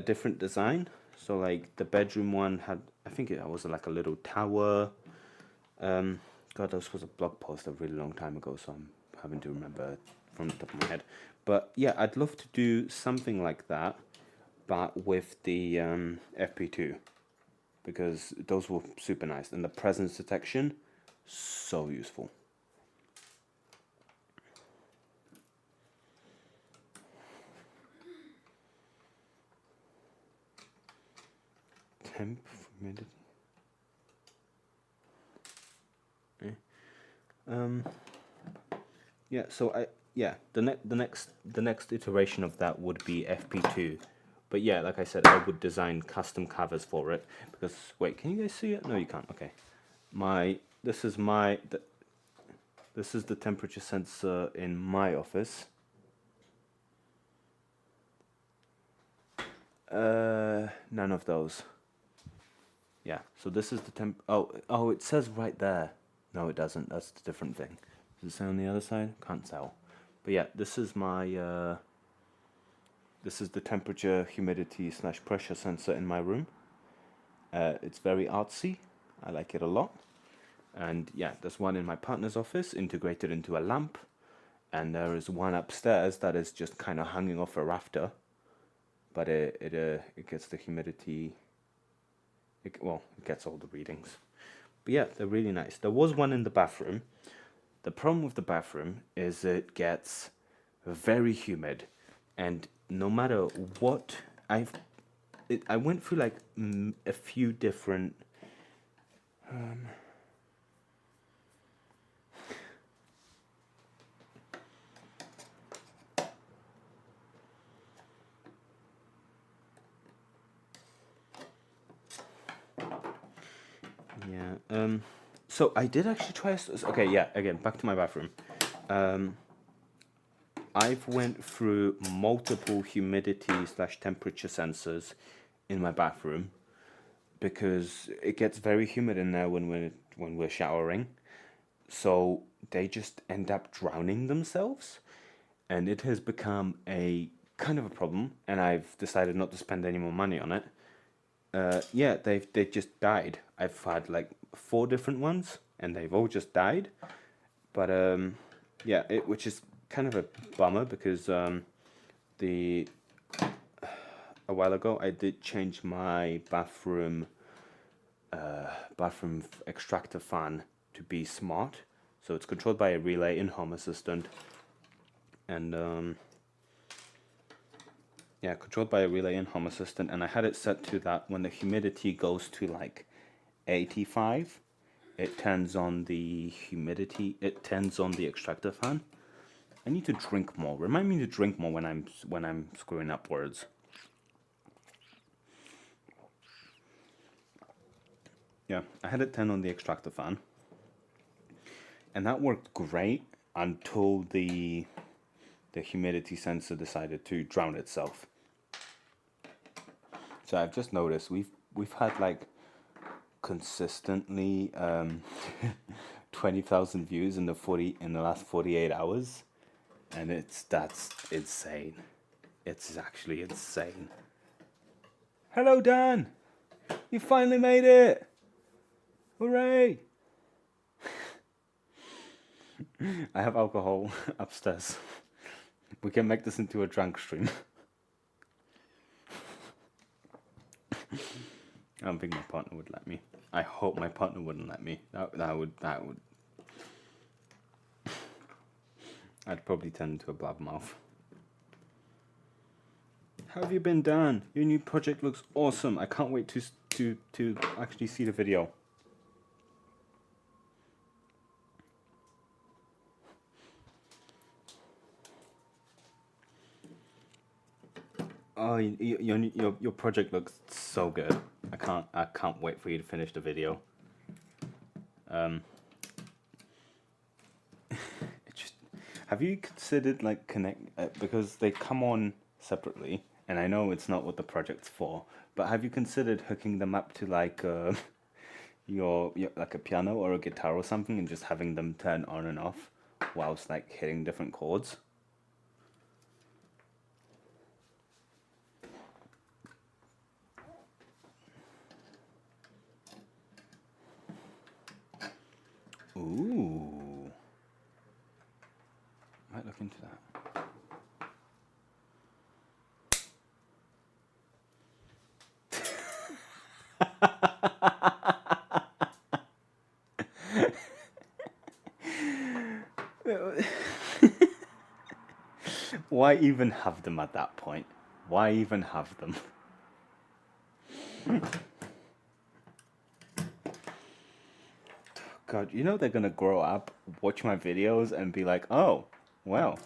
different design. So like the bedroom one had, I think it was like a little tower. God, this was a blog post a really long time ago, so I'm having to remember from the top of my head. But yeah, I'd love to do something like that, but with the FP2, because those were super nice, and the presence detection, so useful. Temp, humidity. Yeah, so the next iteration of that would be FP2, but yeah, like I said, I would design custom covers for it because wait, can you guys see it? No, you can't. Okay, this is this is the temperature sensor in my office. None of those. Yeah, so this is the temp. Oh, it says right there. No, it doesn't. That's a different thing. Does it say on the other side? Can't tell. But yeah, this is my this is the temperature, humidity / pressure sensor in my room. It's very artsy. I like it a lot. And yeah, there's one in my partner's office integrated into a lamp. And there is one upstairs that is just kind of hanging off a rafter. But it gets the humidity. It gets all the readings. But yeah, they're really nice. There was one in the bathroom. The problem with the bathroom is it gets very humid, and no matter what I went through like a few different yeah. So I did actually try. Okay, yeah. Again, back to my bathroom. I've went through multiple humidity / temperature sensors in my bathroom because it gets very humid in there when we're showering. So they just end up drowning themselves, and it has become a kind of a problem. And I've decided not to spend any more money on it. Yeah, they just died. I've had like 4 different ones, and they've all just died. But yeah, which is kind of a bummer because the a while ago I did change my bathroom extractor fan to be smart, so it's controlled by a relay in Home Assistant, and yeah, controlled by a relay in Home Assistant, and I had it set to that when the humidity goes to like 85, it turns on the humidity, it turns on the extractor fan. I need to drink more. Remind me to drink more when I'm screwing up words. Yeah, I had it turn on the extractor fan, and that worked great until the humidity sensor decided to drown itself. So I've just noticed we've had like consistently 20,000 views in the last 48 hours, and that's insane. It's actually insane. Hello, Dan. You finally made it. Hooray! I have alcohol upstairs. We can make this into a drunk stream. I don't think my partner would let me. I hope my partner wouldn't let me. That would. I'd probably turn into a blabbermouth. How have you been, Dan? Your new project looks awesome. I can't wait to actually see the video. Oh, your project looks so good. I can't wait for you to finish the video. Have you considered like because they come on separately, and I know it's not what the project's for, but have you considered hooking them up to like your like a piano or a guitar or something, and just having them turn on and off whilst like hitting different chords? Ooh. Might look into that. Why even have them at that point? Why even have them? God, you know they're gonna grow up, watch my videos, and be like, oh, well.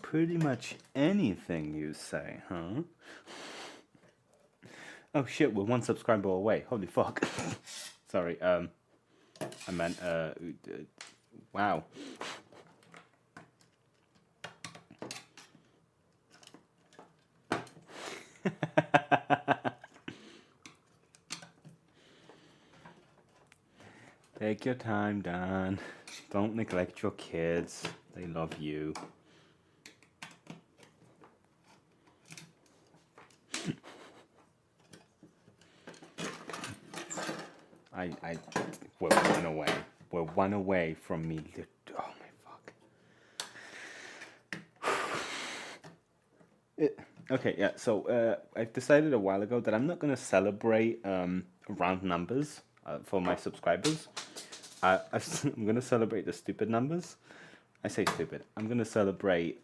Pretty much anything you say, huh? Oh shit, we're 1 subscriber away. Holy fuck. Sorry, I meant, wow. Take your time, Dan. Don't neglect your kids. They love you. We're 1 away. We're 1 away from me. Oh my fuck. Okay, yeah. So I've decided a while ago that I'm not gonna celebrate round numbers for my subscribers. I'm gonna celebrate the stupid numbers. I say stupid. I'm gonna celebrate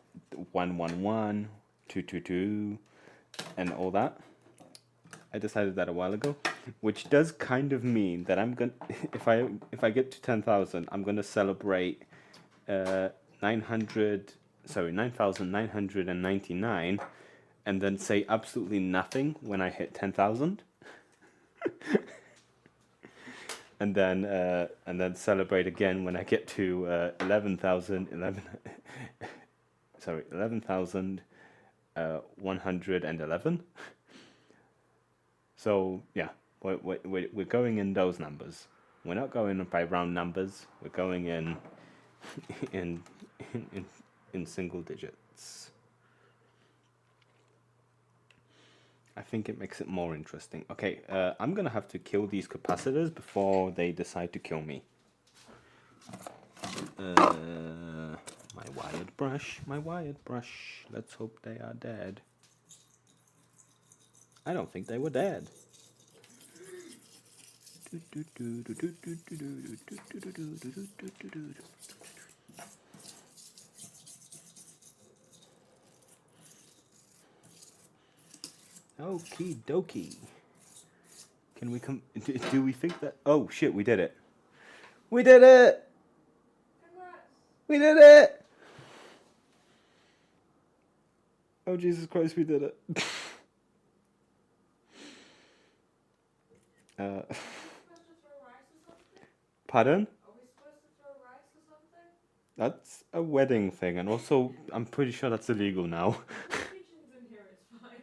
111, 222, and all that. I decided that a while ago, which does kind of mean that I'm gonna, if I get to 10,000, I'm gonna celebrate 9,999, and then say absolutely nothing when I hit 10,000. and then celebrate again when I get to 11,111. So yeah, we're going in those numbers. We're not going by round numbers. We're going in in in, in single digits. I think it makes it more interesting. Okay, I'm gonna have to kill these capacitors before they decide to kill me. My wired brush. Let's hope they are dead. I don't think they were dead. Okie dokie. Can we come? Do we think that? Oh shit, we did it. We did it! We did it! Oh Jesus Christ, we did it. Pardon? Are we supposed to throw rice or something? That's a wedding thing, and also I'm pretty sure that's illegal now. The kitchen's in here, it's fine.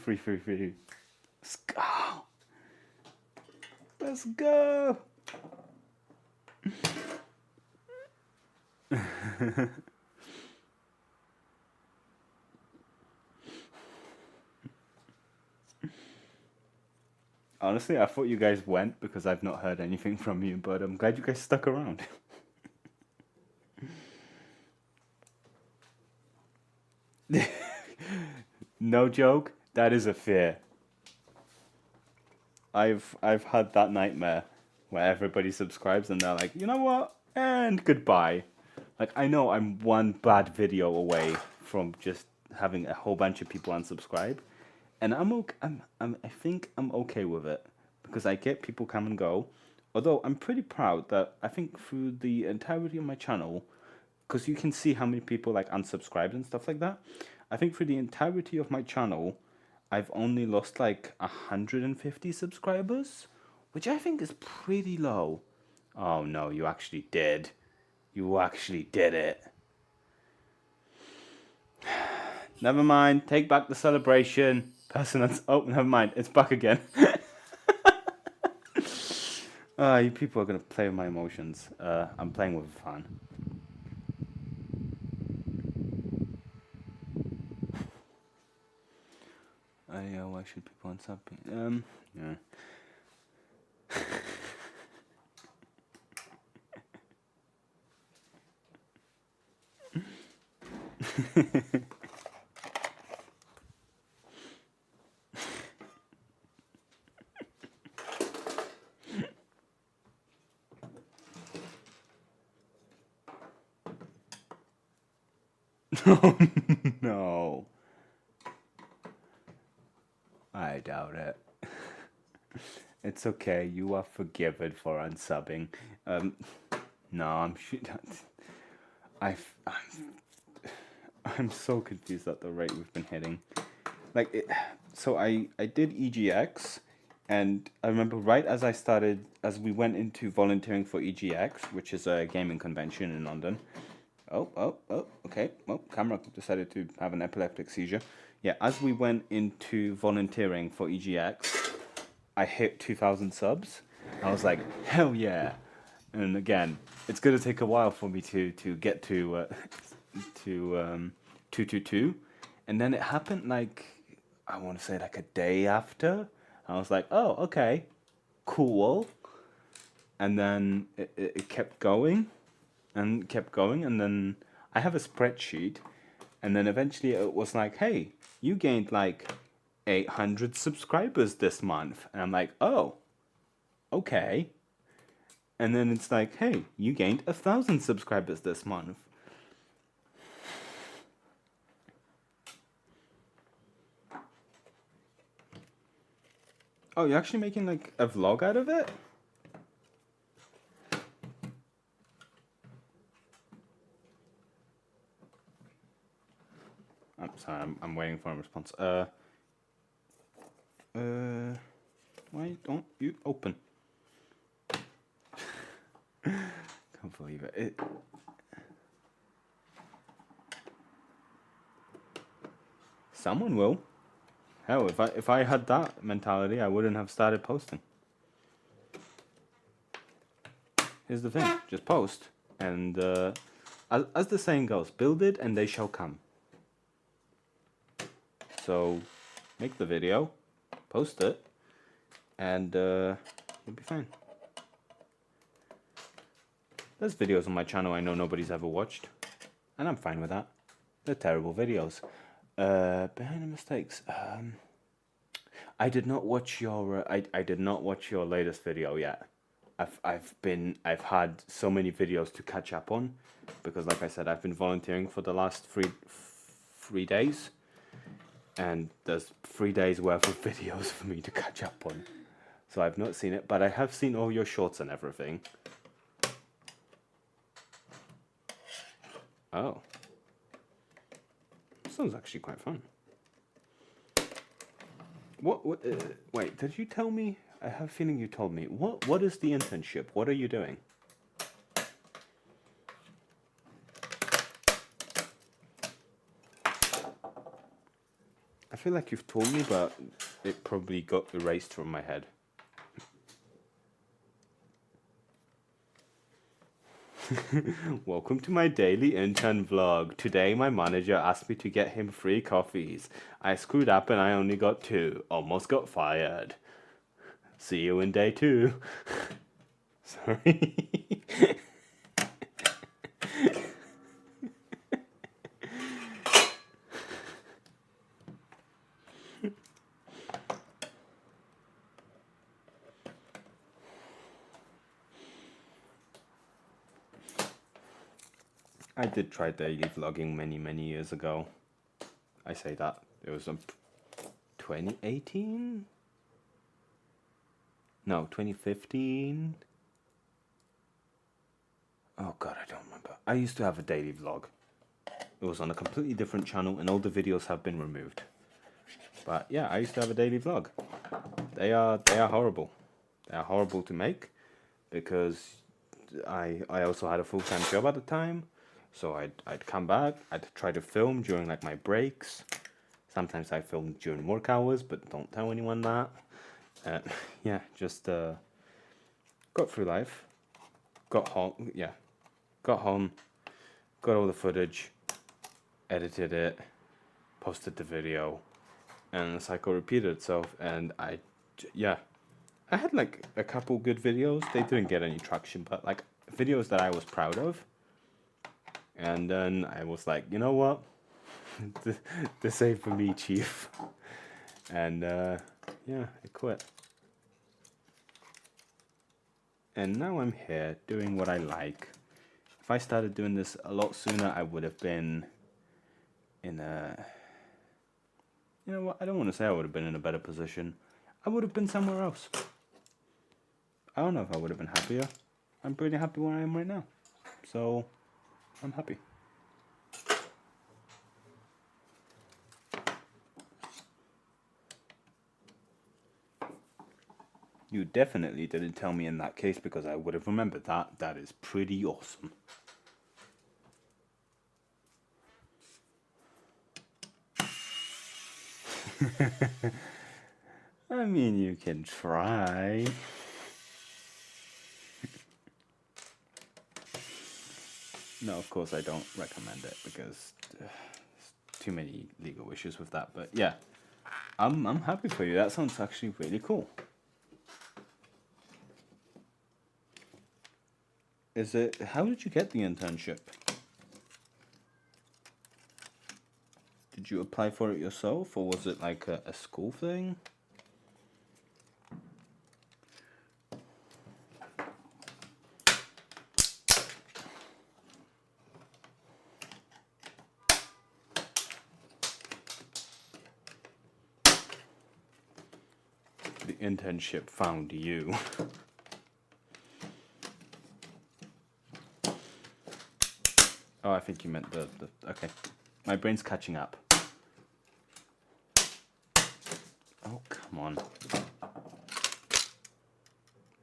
Free. Let's go. Let's go. Honestly, I thought you guys went because I've not heard anything from you, but I'm glad you guys stuck around. No joke, that is a fear. I've had that nightmare where everybody subscribes and they're like, you know what? And goodbye. Like, I know I'm one bad video away from just having a whole bunch of people unsubscribe, and I think I'm okay with it because I get people come and go. Although I'm pretty proud that I think through the entirety of my channel, because you can see how many people like unsubscribed and stuff like that. I think for the entirety of my channel, I've only lost like 150 subscribers, which I think is pretty low. Oh no, you actually did. You actually did it. Never mind, take back the celebration. Oh, never mind, it's back again. You people are gonna play with my emotions. I'm playing with a fan. Why should people unsub me? Yeah. Oh no. I doubt it. It's okay, you are forgiven for unsubbing. No, I'm so confused at the rate we've been hitting. So I did EGX, and I remember right as we went into volunteering for EGX, which is a gaming convention in London. Oh, okay. Well, camera decided to have an epileptic seizure. Yeah, as we went into volunteering for EGX, I hit 2,000 subs. I was like, hell yeah. And again, it's going to take a while for me to get to 222. And then it happened I want to say like a day after. I was like, oh, okay, cool. And then it kept going and kept going. And then I have a spreadsheet. And then eventually it was like, hey, you gained like 800 subscribers this month. And I'm like, oh, okay. And then it's like, hey, you gained 1,000 subscribers this month. Oh, you're actually making like a vlog out of it? Sorry, I'm waiting for a response. Why don't you open? Can't believe it. Someone will. Hell, if I had that mentality, I wouldn't have started posting. Here's the thing, just post, and as the saying goes, build it and they shall come. So, make the video, post it, and you'll be fine. There's videos on my channel I know nobody's ever watched, and I'm fine with that. They're terrible videos. Behind the mistakes. I did not watch your. I did not watch your latest video yet. I've had so many videos to catch up on, because like I said, I've been volunteering for the last three days, and there's 3 days worth of videos for me to catch up on. So I've not seen it, but I have seen all your shorts and everything. Oh. Sounds actually quite fun. What wait, did you tell me? I have a feeling you told me. What is the internship? What are you doing? I feel like you've told me, but it probably got erased from my head. Welcome to my daily intern vlog. Today my manager asked me to get him 3 coffees. I screwed up and I only got 2. Almost got fired. See you in day 2. Sorry. I did try daily vlogging many years ago. I say that. It was 2018? No, 2015? Oh god, I don't remember. I used to have a daily vlog. It was on a completely different channel and all the videos have been removed. But yeah, I used to have a daily vlog. They are horrible. They are horrible to make because I also had a full-time job at the time. So I'd come back, I'd try to film during like my breaks. Sometimes I filmed during work hours, but don't tell anyone that. Yeah, just got through life. Got home, got all the footage, edited it, posted the video, and the cycle repeated itself. And I had like a couple good videos. They didn't get any traction, but like videos that I was proud of. And then I was like, you know what? This ain't for me, chief. And yeah, I quit. And now I'm here doing what I like. If I started doing this a lot sooner, I would have been in a... You know what? I don't want to say I would have been in a better position. I would have been somewhere else. I don't know if I would have been happier. I'm pretty happy where I am right now. So, I'm happy. You definitely didn't tell me in that case because I would have remembered that. That is pretty awesome. I mean, you can try. No, of course I don't recommend it because there's too many legal issues with that. But yeah, I'm happy for you. That sounds actually really cool. How did you get the internship? Did you apply for it yourself, or was it like a school thing? The internship found you. Oh, I think you meant the... Okay. My brain's catching up. Come on.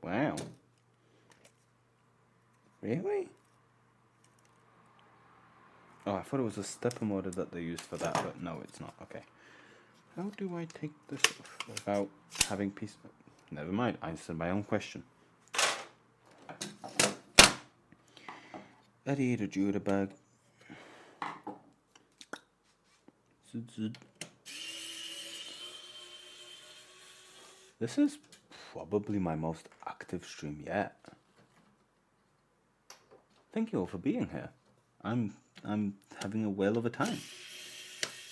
Wow. Really? Oh, I thought it was a stepper motor that they used for that, but no, it's not. Okay. How do I take this off without having piece? Never mind. I answered my own question. Eddie the Judabug. This is probably my most active stream yet. Thank you all for being here. I'm having a whale of a time.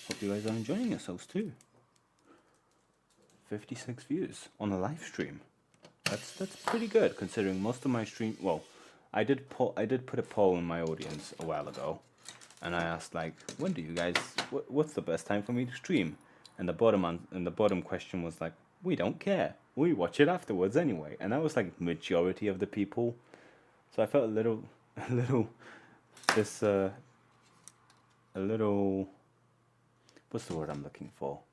Hope you guys are enjoying yourselves too. 56 views on a live stream. That's pretty good considering most of my stream. Well, I did put a poll in my audience a while ago, and I asked like, when do you guys? What's the best time for me to stream? And the bottom question was like, we don't care. We watch it afterwards anyway. And that was like majority of the people. So I felt a little, what's the word I'm looking for?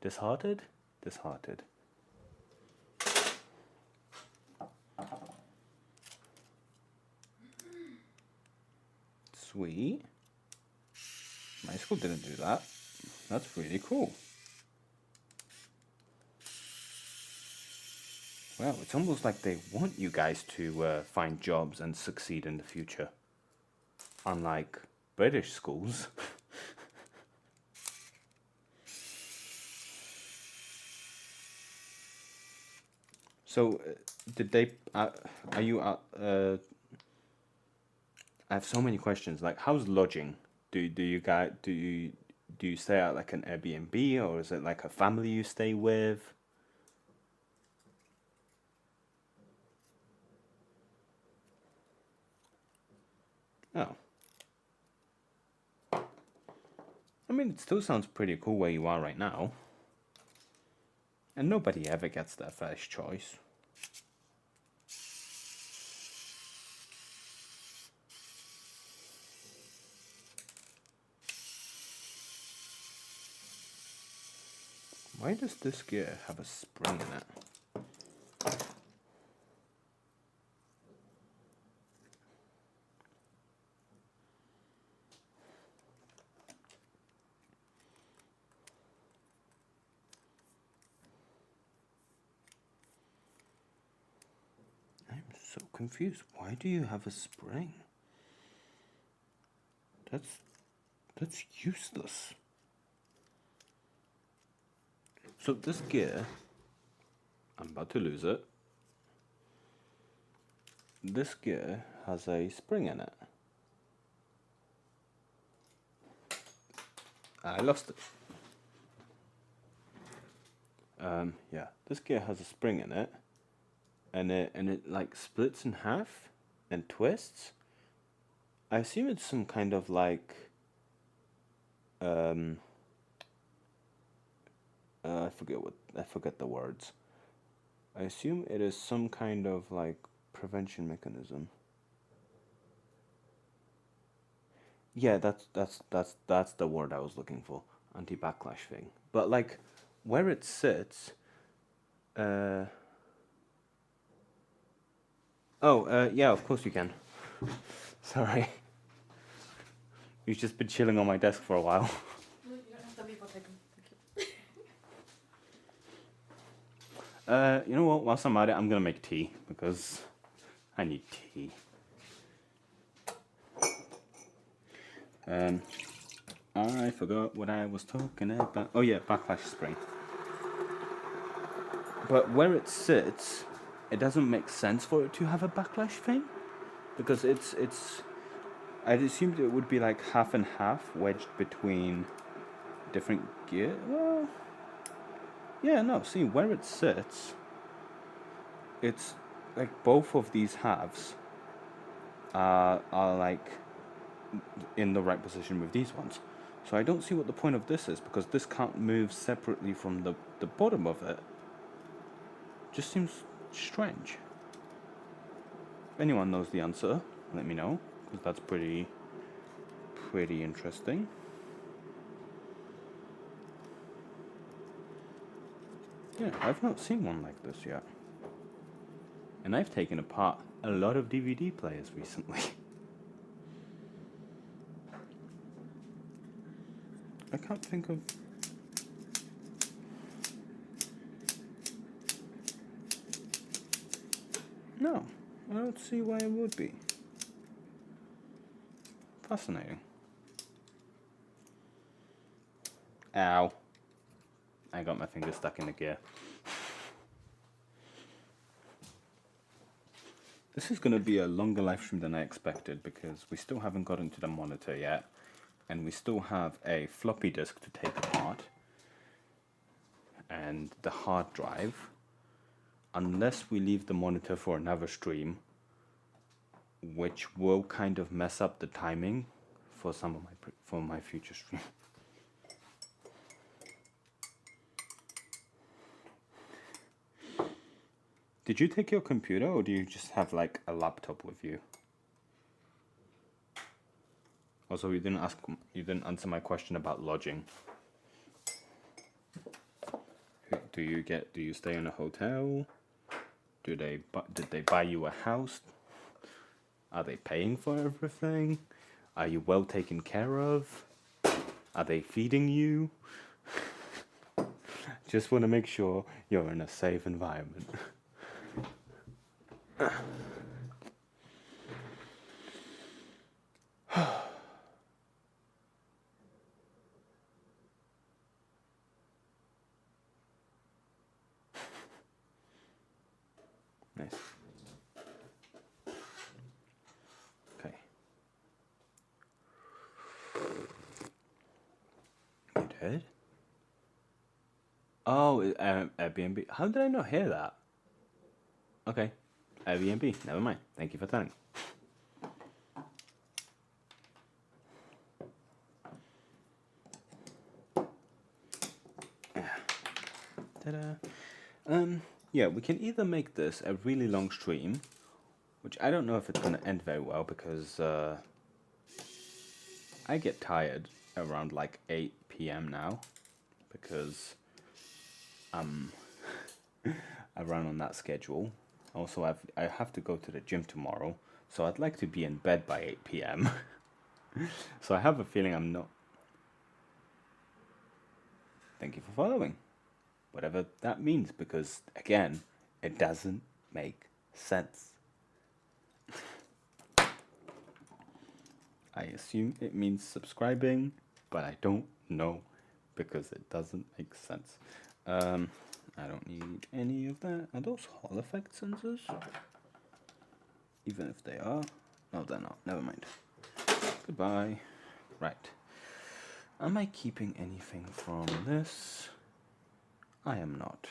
Disheartened? Disheartened. Sweet. My school didn't do that. That's really cool. Well, it's almost like they want you guys to find jobs and succeed in the future. Unlike British schools. So, did they? Are you? I have so many questions. Like, how's lodging? Do you stay at like an Airbnb, or is it like a family you stay with? Oh. I mean, it still sounds pretty cool where you are right now. And nobody ever gets their first choice. Why does this gear have a spring in it? I'm so confused. Why do you have a spring? That's useless. So this gear, I'm about to lose it. This gear has a spring in it. I lost it. Yeah, this gear has a spring in it, and it like splits in half and twists. I assume it's some kind of like I forget the words. I assume it is some kind of like prevention mechanism. Yeah, that's the word I was looking for. Anti-backlash thing. But like where it sits yeah, of course you can. Sorry. You've just been chilling on my desk for a while. No, you don't have to be take them. Thank you. You know what? Whilst I'm at it, I'm gonna make tea because I need tea. I forgot what I was talking about. Oh yeah, backlash spring. But where it sits, it doesn't make sense for it to have a backlash thing, because it's. I'd assumed it would be like half and half wedged between different gear. Well, yeah, no. See where it sits. It's like both of these halves are like in the right position with these ones. So I don't see what the point of this is, because this can't move separately from the bottom of it. Just seems strange. If anyone knows the answer, let me know, because that's pretty interesting. Yeah, I've not seen one like this yet. And I've taken apart a lot of DVD players recently. I can't think of... No, I don't see why it would be. Fascinating. Ow. I got my finger stuck in the gear. This is going to be a longer live stream than I expected because we still haven't gotten to the monitor yet, and we still have a floppy disk to take apart and the hard drive. Unless we leave the monitor for another stream, which will kind of mess up the timing for some of my future stream. Did you take your computer, or do you just have like a laptop with you? Also, you didn't answer my question about lodging. Do you stay in a hotel? Did they buy you a house? Are they paying for everything? Are you well taken care of? Are they feeding you? Just want to make sure you're in a safe environment. Nice. Okay. You did? Oh, Airbnb. How did I not hear that? Okay. Airbnb. Never mind. Thank you for telling. Ta-da. Yeah, we can either make this a really long stream, which I don't know if it's going to end very well because I get tired around like 8 p.m. now because I run on that schedule. Also, I have to go to the gym tomorrow, so I'd like to be in bed by 8 p.m. So I have a feeling I'm not... Thank you for following. Whatever that means, because, again, it doesn't make sense. I assume it means subscribing, but I don't know, because it doesn't make sense. I don't need any of that. Are those Hall effect sensors? Even if they are. No, they're not. Never mind. Goodbye. Right. Am I keeping anything from this? I am not.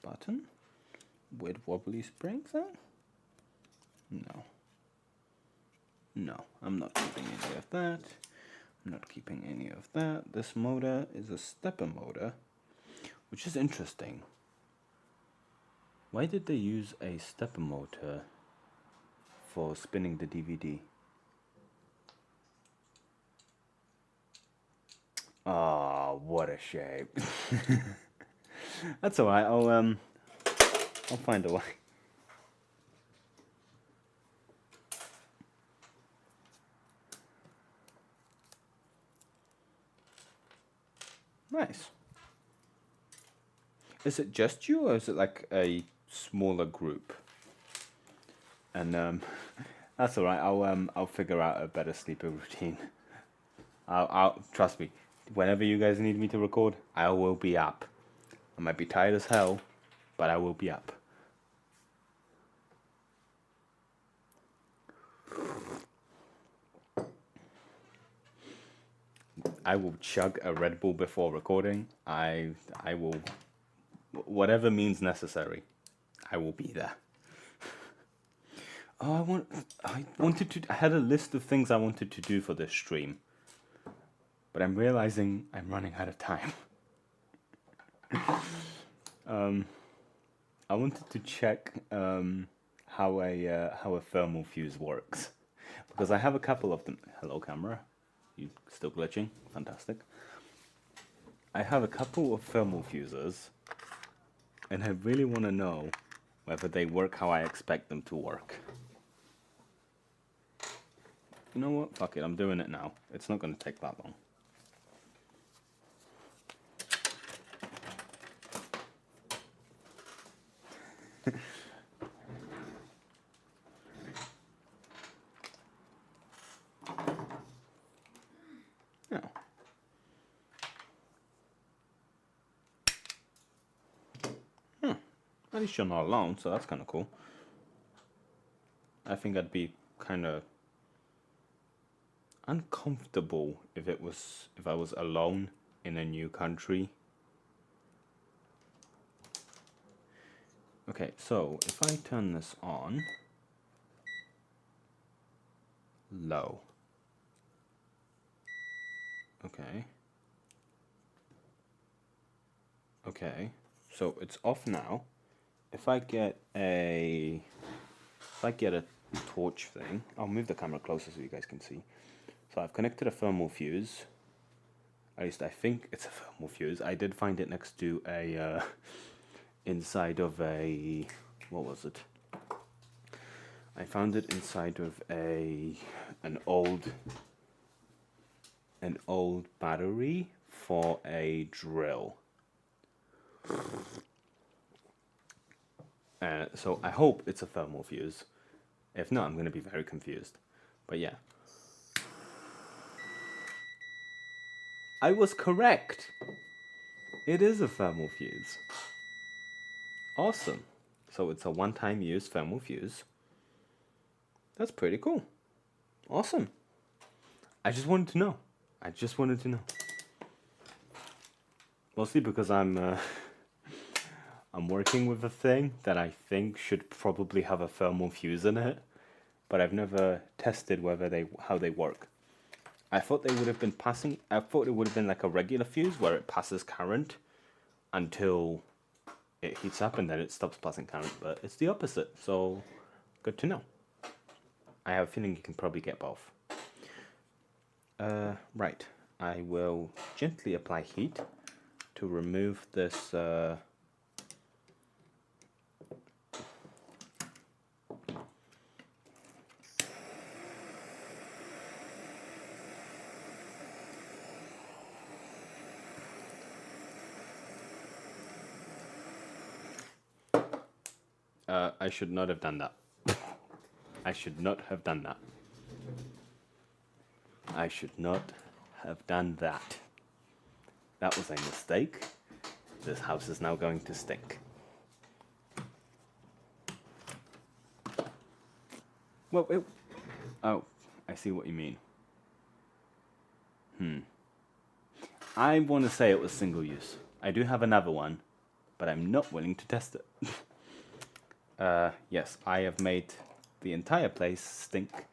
Button? With wobbly springs then? No. No, I'm not keeping any of that. I'm not keeping any of that. This motor is a stepper motor, which is interesting. Why did they use a stepper motor for spinning the DVD? Oh, what a shame. That's alright, I'll find a way. Nice. Is it just you, or is it like a smaller group? And that's alright, I'll figure out a better sleeping routine. I'll trust me, whenever you guys need me to record, I will be up. I might be tired as hell, but I will be up. I will chug a Red Bull before recording. I will, whatever means necessary, I will be there. Oh, I had a list of things I wanted to do for this stream, but I'm realizing I'm running out of time. I wanted to check how a thermal fuse works, because I have a couple of them. Hello, camera. You still glitching? Fantastic. I have a couple of thermal fuses and I really want to know whether they work how I expect them to work. You know what? Fuck it, I'm doing it now. It's not going to take that long. Yeah. At least you're not alone, so that's kind of cool. I think I'd be kind of uncomfortable if I was alone in a new country. Okay, so if I turn this on, low. Okay. Okay, so it's off now. If I get a torch thing, I'll move the camera closer so you guys can see. So I've connected a thermal fuse. At least I think it's a thermal fuse. I did find it next to a inside of a, what was it? I found it inside of an old battery for a drill. So I hope it's a thermal fuse. If not, I'm going to be very confused. But yeah. I was correct. It is a thermal fuse. Awesome. So it's a one-time use thermal fuse. That's pretty cool. Awesome. I just wanted to know. Mostly because I'm working with a thing that I think should probably have a thermal fuse in it, but I've never tested how they work. I thought it would have been like a regular fuse where it passes current until it heats up and then it stops passing current, but it's the opposite, so good to know. I have a feeling you can probably get both. Right, I will gently apply heat to remove this I should not have done that. I should not have done that. I should not have done that. That was a mistake. This house is now going to stink. Well, oh, I see what you mean. I want to say it was single use. I do have another one, but I'm not willing to test it. Yes, I have made the entire place stink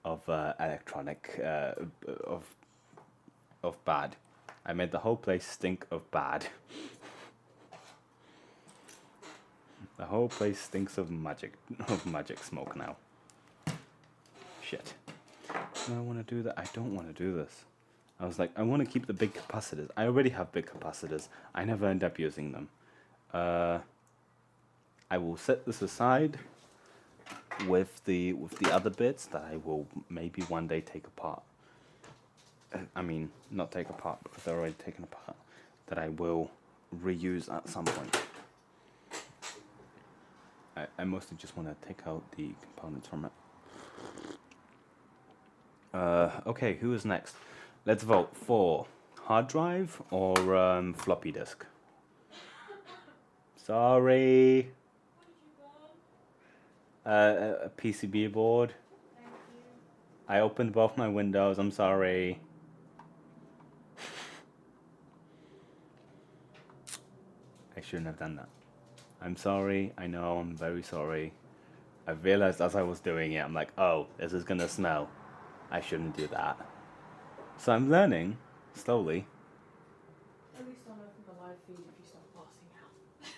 of electronic, of bad. I made the whole place stink of bad. The whole place stinks of magic smoke now. Shit. Do I want to do that? I don't want to do this. I was like, I want to keep the big capacitors. I already have big capacitors. I never end up using them. I will set this aside with the other bits that I will maybe one day take apart. I mean, not take apart because they're already taken apart. That I will reuse at some point. I mostly just want to take out the components from it. Okay, who is next? Let's vote for hard drive or floppy disk. Sorry. A PCB board. Thank you. I opened both my windows. I'm sorry. I shouldn't have done that. I'm sorry. I know. I'm very sorry. I realized as I was doing it, I'm like, oh, this is gonna smell. I shouldn't do that. So I'm learning slowly. At least don't open the live feed if you start passing out.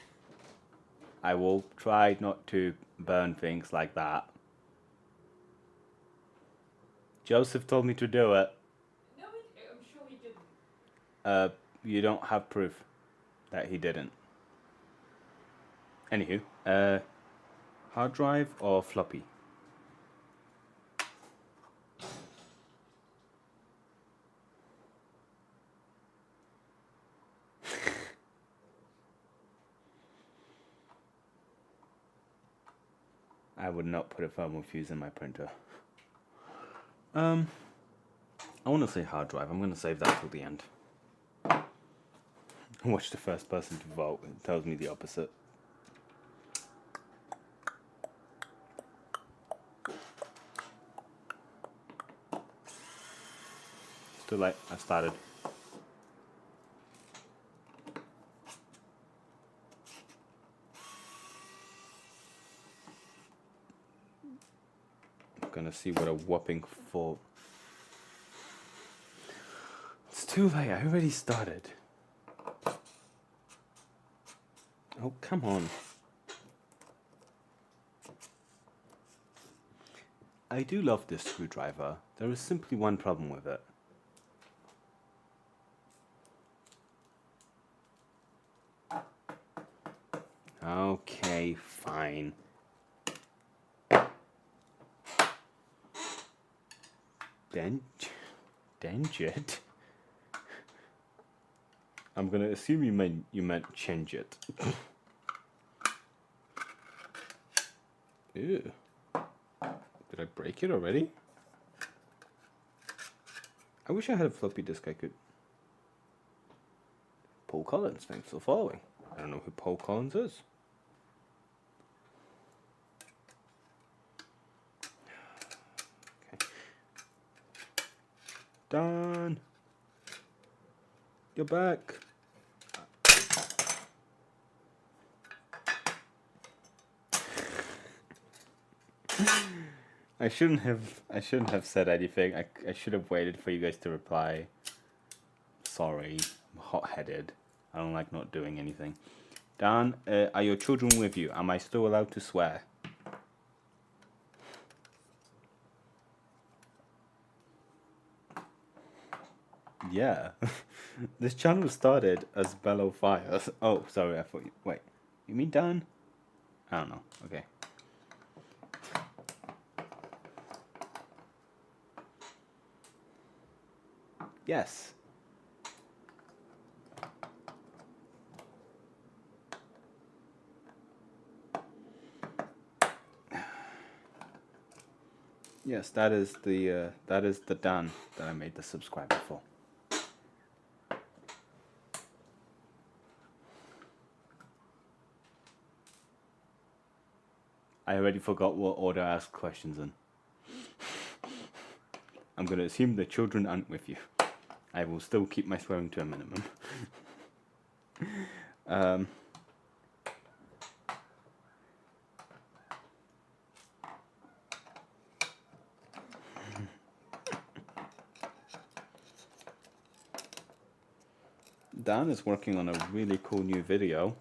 I will try not to burn things like that. Joseph told me to do it. No, I'm sure he didn't. You don't have proof that he didn't. Anywho, hard drive or floppy? I would not put a thermal fuse in my printer. I want to say hard drive. I'm going to save that till the end. Watch the first person to vote. It tells me the opposite. It's too late. I started. I'm going to see what a whopping 4... It's too late. I already started. Oh, come on. I do love this screwdriver. There is simply one problem with it. Okay, fine. Change it? I'm gonna assume you meant change it. Ew. Did I break it already? I wish I had a floppy disk I could... Paul Collins, thanks for following. I don't know who Paul Collins is. Okay. Done. You're back. I shouldn't have said anything. I should have waited for you guys to reply. Sorry, I'm hot-headed. I don't like not doing anything. Dan, are your children with you? Am I still allowed to swear? Yeah. This channel started as Bellow Fire. Oh, sorry, I thought you... Wait, you mean Dan? I don't know. Okay. Yes. Yes, that is the Dan that I made the subscriber for. I already forgot what order I asked questions in. I'm going to assume the children aren't with you. I will still keep my swearing to a minimum. Dan is working on a really cool new video.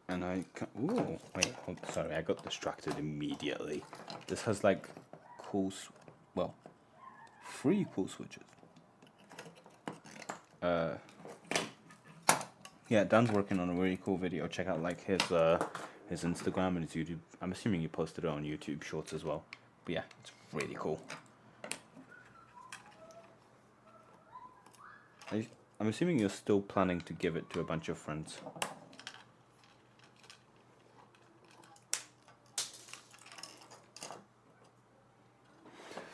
And I can't... Ooh, wait, sorry, I got distracted immediately. This has like cool... Well, 3 cool switches. Yeah, Dan's working on a really cool video. Check out like his Instagram and his YouTube. I'm assuming he posted it on YouTube Shorts as well. But yeah, it's really cool. I'm assuming you're still planning to give it to a bunch of friends.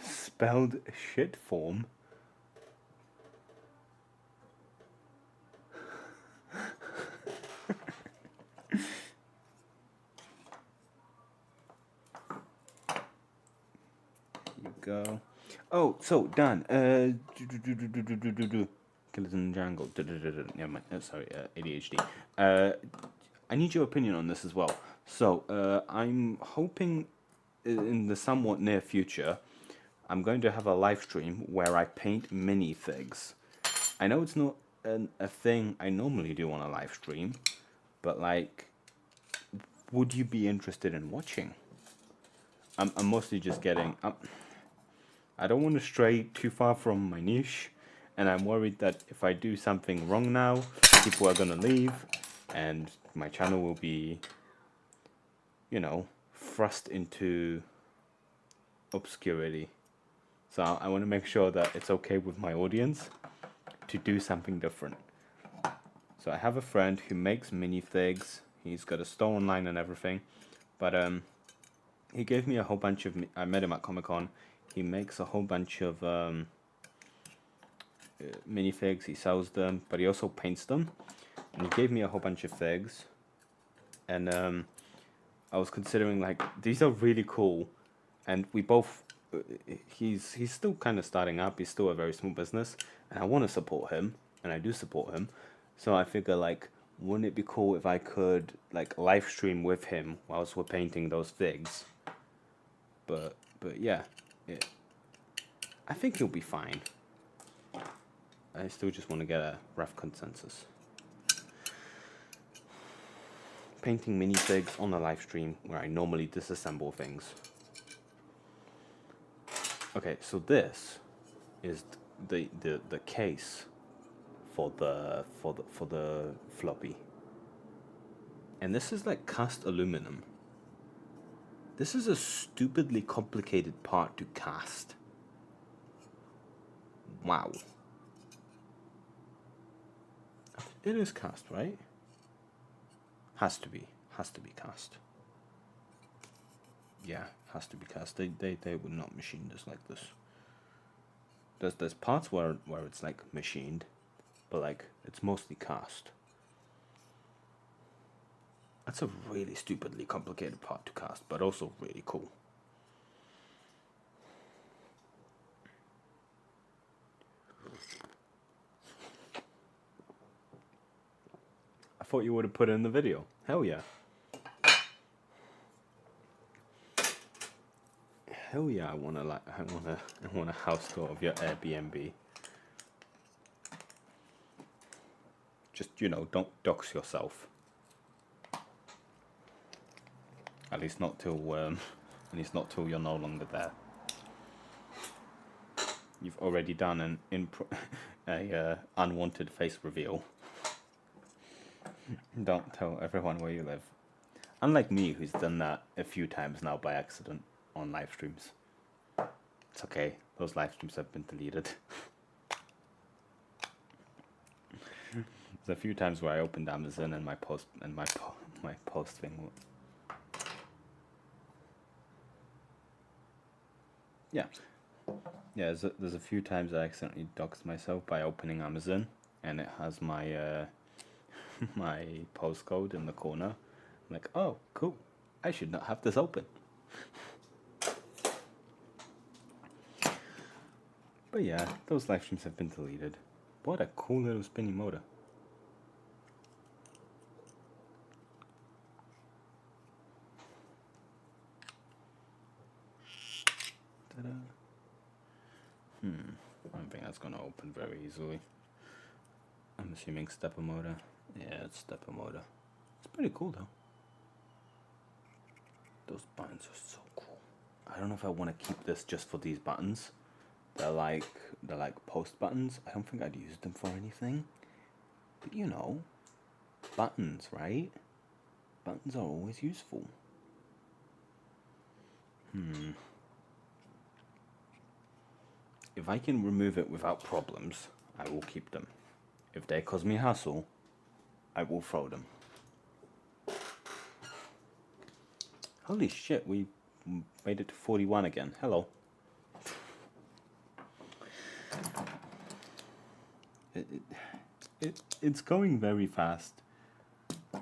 Spelled shit form. Go. Oh, so Dan, Killers in the Jungle. Never mind. Sorry, ADHD. I need your opinion on this as well. So, I'm hoping in the somewhat near future, I'm going to have a live stream where I paint minifigs. I know it's not a thing I normally do on a live stream, but like, would you be interested in watching? I'm mostly just getting... I don't want to stray too far from my niche, and I'm worried that if I do something wrong now, people are going to leave, and my channel will be you know, thrust into obscurity. So I want to make sure that it's okay with my audience to do something different. So I have a friend who makes minifigs. He's got a store online and everything, but he gave me a whole bunch of. I met him at Comic-Con. He makes a whole bunch of minifigs. He sells them, but he also paints them. And he gave me a whole bunch of figs, and I was considering, like, these are really cool, and we both. He's still kind of starting up. He's still a very small business, and I want to support him, and I do support him. So I figure, like, wouldn't it be cool if I could, like, live stream with him whilst we're painting those figs? But yeah, I think he'll be fine. I still just want to get a rough consensus. Painting minifigs on a live stream where I normally disassemble things. Okay, so this is the case for the floppy, and this is like cast aluminum. This is a stupidly complicated part to cast. Wow. It is cast, right? Has to be cast. Yeah, has to be cast. They would not machine this like this. There's parts where it's like machined, but like it's mostly cast. That's a really stupidly complicated part to cast, but also really cool. I thought you would have put it in the video. Hell yeah. Hell yeah, I want a house tour of your Airbnb. Just, you know, don't dox yourself. At least not till you're no longer there. You've already done a unwanted face reveal. Don't tell everyone where you live. Unlike me, who's done that a few times now by accident on live streams. It's okay. Those live streams have been deleted. There's a few times where I opened Amazon and my post thing. Yeah. Yeah, there's a few times I accidentally doxed myself by opening Amazon, and it has my my postcode in the corner. I'm like, oh, cool. I should not have this open. But yeah, those live streams have been deleted. What a cool little spinning motor. Ta-da. I don't think that's gonna open very easily. I'm assuming stepper motor. Yeah, it's stepper motor. It's pretty cool though. Those buttons are so cool. I don't know if I want to keep this just for these buttons. They're like post buttons. I don't think I'd use them for anything. But you know, buttons, right? Buttons are always useful. If I can remove it without problems, I will keep them. If they cause me hassle, I will throw them. Holy shit, we made it to 41 again. Hello. It's going very fast.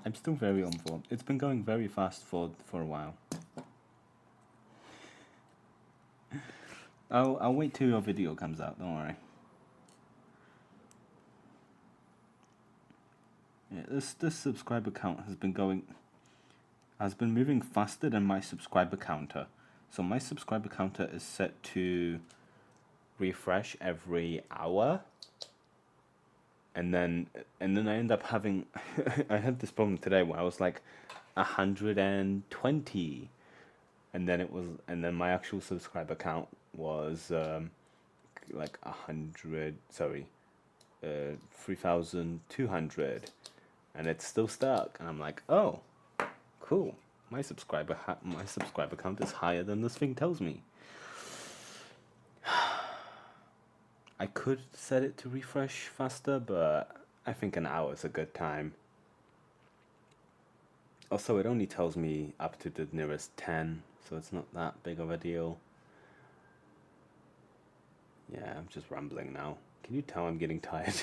I'm still very informed. It's been going very fast for a while. I'll wait till your video comes out, don't worry. Yeah, this subscriber count has been moving faster than my subscriber counter. So my subscriber counter is set to refresh every hour. And then I end up having I had this problem today where I was like 120, and then my actual subscriber count was like 3,200, and it's still stuck, and I'm like, oh, cool, my subscriber count is higher than this thing tells me. I could set it to refresh faster, but I think an hour is a good time. Also, it only tells me up to the nearest 10, so it's not that big of a deal. Yeah, I'm just rambling now. Can you tell I'm getting tired?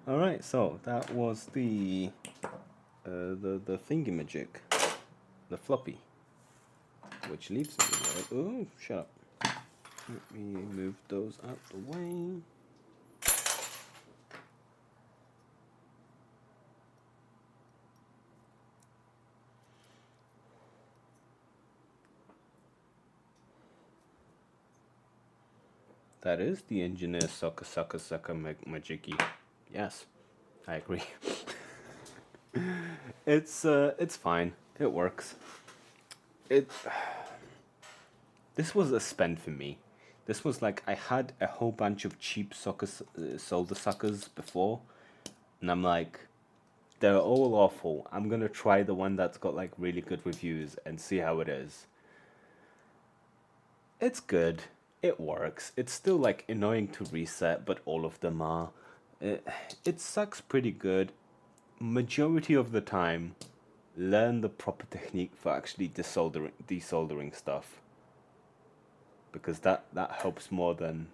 Alright, so that was the thingamajig, the floppy, which leaves me with, oh, shut up. Let me move those out the way. That is the engineer sucker majiggy. Yes, I agree. It's fine. It works. This was a spend for me. This was like, I had a whole bunch of cheap solder suckers before, and I'm like, they're all awful. I'm gonna try the one that's got like really good reviews and see how it is. It's good. It works. It's still like annoying to reset, but all of them are. It sucks pretty good. Majority of the time, learn the proper technique for actually desoldering stuff, because that helps more than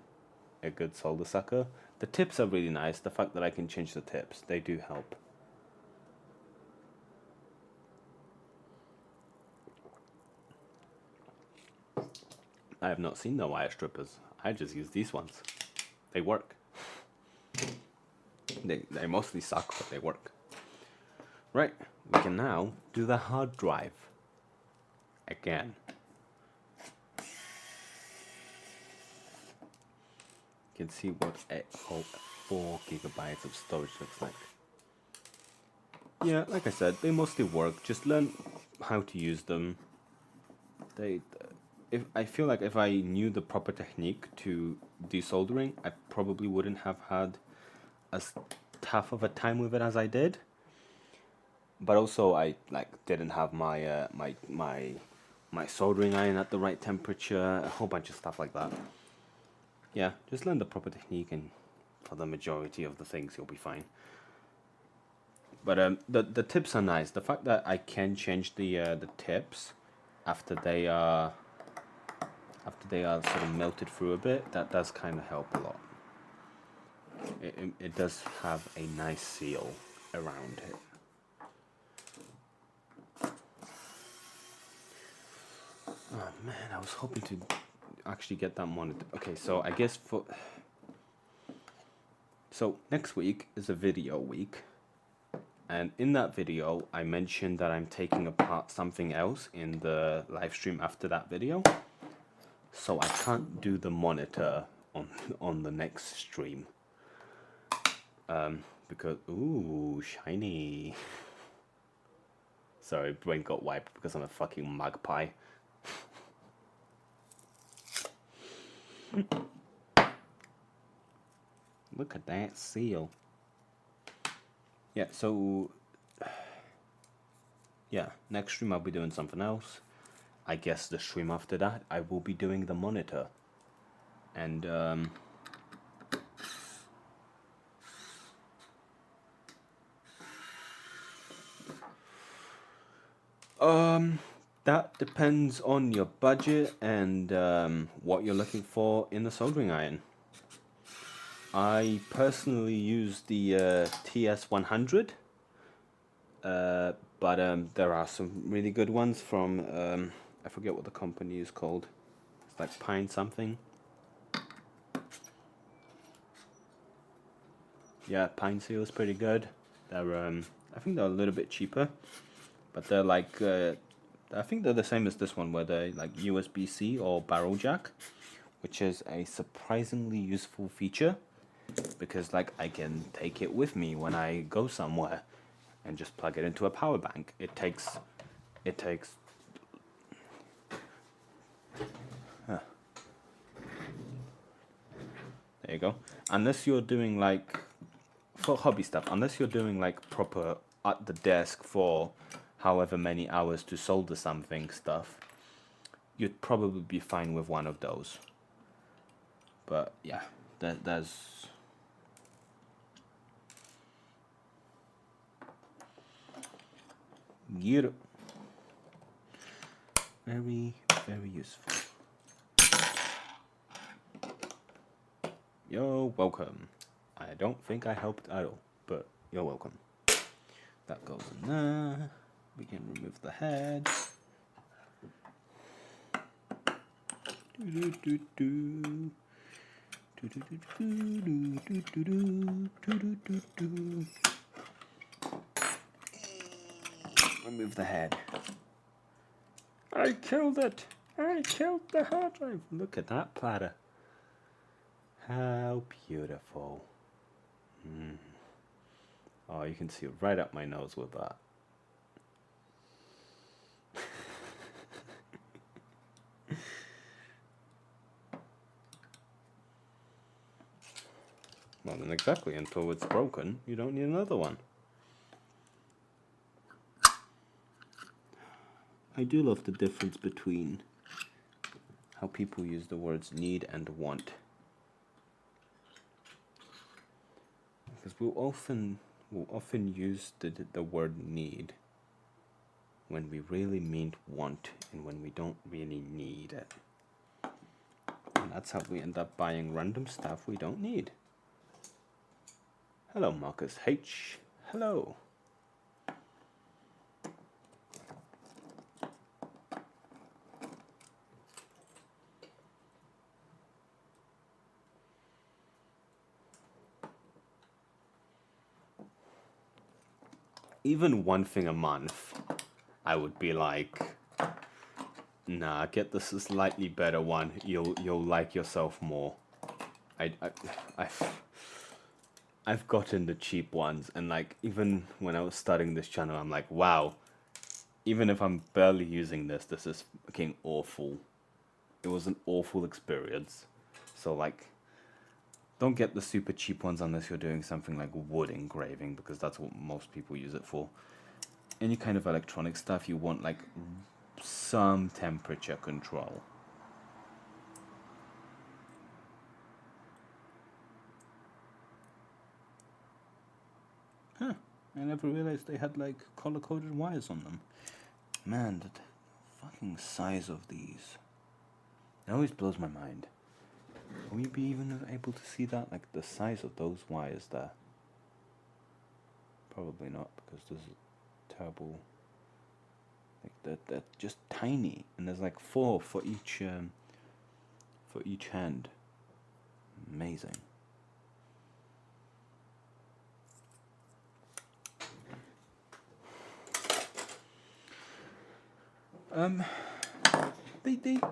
a good solder sucker. The tips are really nice. The fact that I can change the tips, they do help. I have not seen the wire strippers. I just use these ones. They work. They mostly suck, but they work. Right, we can now do the hard drive again. You can see what a whole 4 gigabytes of storage looks like. Yeah, like I said, they mostly work. Just learn how to use them. I feel like if I knew the proper technique to desoldering, I probably wouldn't have had as tough of a time with it as I did. But also, I didn't have my my soldering iron at the right temperature, a whole bunch of stuff like that. Yeah, just learn the proper technique, and for the majority of the things, you'll be fine. But the tips are nice. The fact that I can change the tips after they are sort of melted through a bit, that does kind of help a lot. It does have a nice seal around it. Oh man, I was hoping to actually get that monitor. Okay, so I guess so next week is a video week, and in that video I mentioned that I'm taking apart something else in the live stream after that video, so I can't do the monitor on the next stream, because ooh, shiny. Sorry, brain got wiped because I'm a fucking magpie. Look at that seal. Yeah, so yeah, next stream I'll be doing something else. I guess the stream after that I will be doing the monitor. And that depends on your budget and what you're looking for in the soldering iron. I personally use the TS100, but there are some really good ones from, I forget what the company is called. It's like Pine something. Yeah, Pine Seal is pretty good. They're, I think they're a little bit cheaper, but they're like, I think they're the same as this one, where they're like USB-C or barrel jack, which is a surprisingly useful feature, because like I can take it with me when I go somewhere and just plug it into a power bank. It takes there you go. Unless you're doing like, for hobby stuff, unless you're doing like proper at the desk for however many hours to solder something stuff, you'd probably be fine with one of those. But yeah, there's very, very useful. You're welcome. I don't think I helped at all, but you're welcome. That goes in there. We can remove the head. Remove the head. I killed it! I killed the hard drive! Look at that platter. How beautiful. Oh, you can see right up my nose with that. Well, then exactly, until it's broken, you don't need another one. I do love the difference between how people use the words need and want. Because we'll often use the word need when we really mean want and when we don't really need it. And that's how we end up buying random stuff we don't need. Hello, Marcus H. Hello. Even one thing a month, I would be like, nah, get the slightly better one. You'll like yourself more. I've gotten the cheap ones, and like even when I was starting this channel, I'm like, wow, even if I'm barely using this, this is fucking awful. It was an awful experience. So like, don't get the super cheap ones unless you're doing something like wood engraving, because that's what most people use it for. Any kind of electronic stuff, you want like some temperature control. Huh, I never realized they had like color-coded wires on them. Man, the fucking size of these. It always blows my mind. Will you be even able to see that? Like the size of those wires there? Probably not, because there's terrible. Like they're just tiny, and there's like 4 for each hand. Amazing.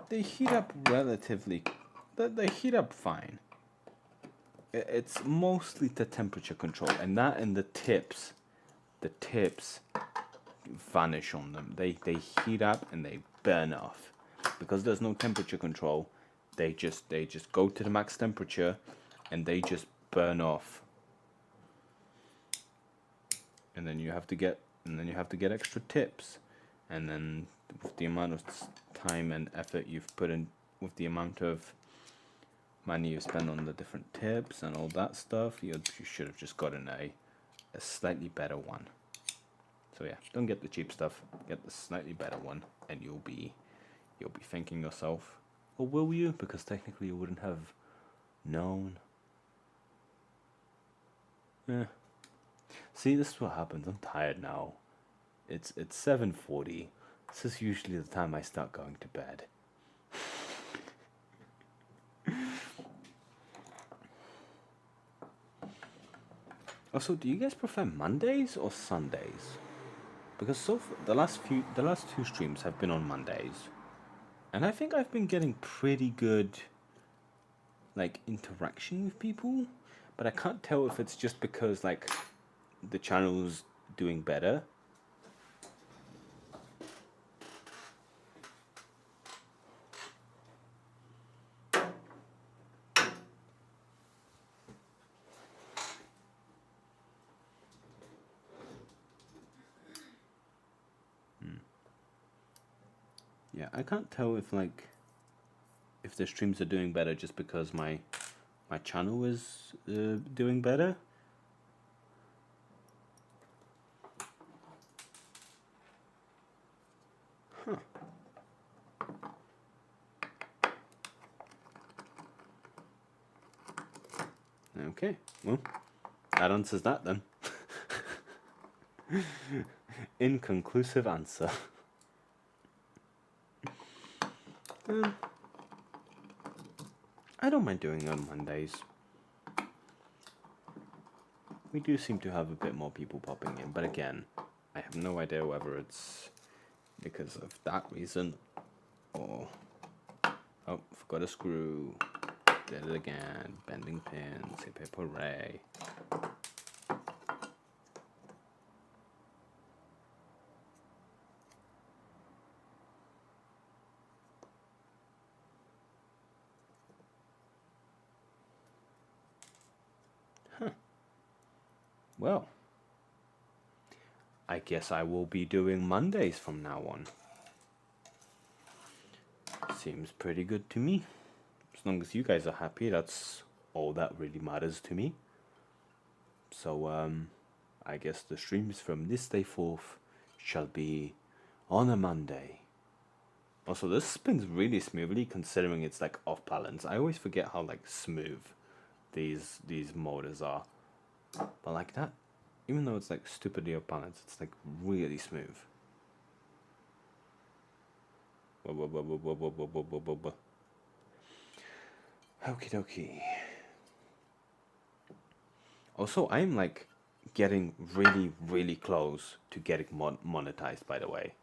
They heat up relatively. They heat up fine. It's mostly the temperature control, and that and the tips vanish on them. They heat up and they burn off because there's no temperature control. They just go to the max temperature and they just burn off. And then you have to get extra tips, and then with the amount of time and effort you've put in, with the amount of money you spend on the different tips and all that stuff, you should have just gotten a slightly better one. So yeah, don't get the cheap stuff, get the slightly better one, and you'll be thanking yourself. Or will you? Because technically you wouldn't have known. Yeah. See, this is what happens. I'm tired now. It's 7:40. This is usually the time I start going to bed. Also, do you guys prefer Mondays or Sundays? Because so far, the last 2 streams have been on Mondays, and I think I've been getting pretty good like interaction with people, but I can't tell if it's just because like the channel's doing better. Yeah, I can't tell if like if the streams are doing better just because my channel is doing better. Huh. Okay, well, that answers that then. Inconclusive answer. I don't mind doing it on Mondays. We do seem to have a bit more people popping in, but again, I have no idea whether it's because of that reason or... Oh, forgot a screw. Did it again. Bending pins. Hip hip hooray. Well, I guess I will be doing Mondays from now on. Seems pretty good to me. As long as you guys are happy, that's all that really matters to me. So, I guess the streams from this day forth shall be on a Monday. Also, this spins really smoothly considering it's like off balance. I always forget how like smooth these motors are. But like that, even though it's like stupidly off balance, it's like really smooth. Okie dokie. Also, I'm like getting really close to getting monetized, by the way.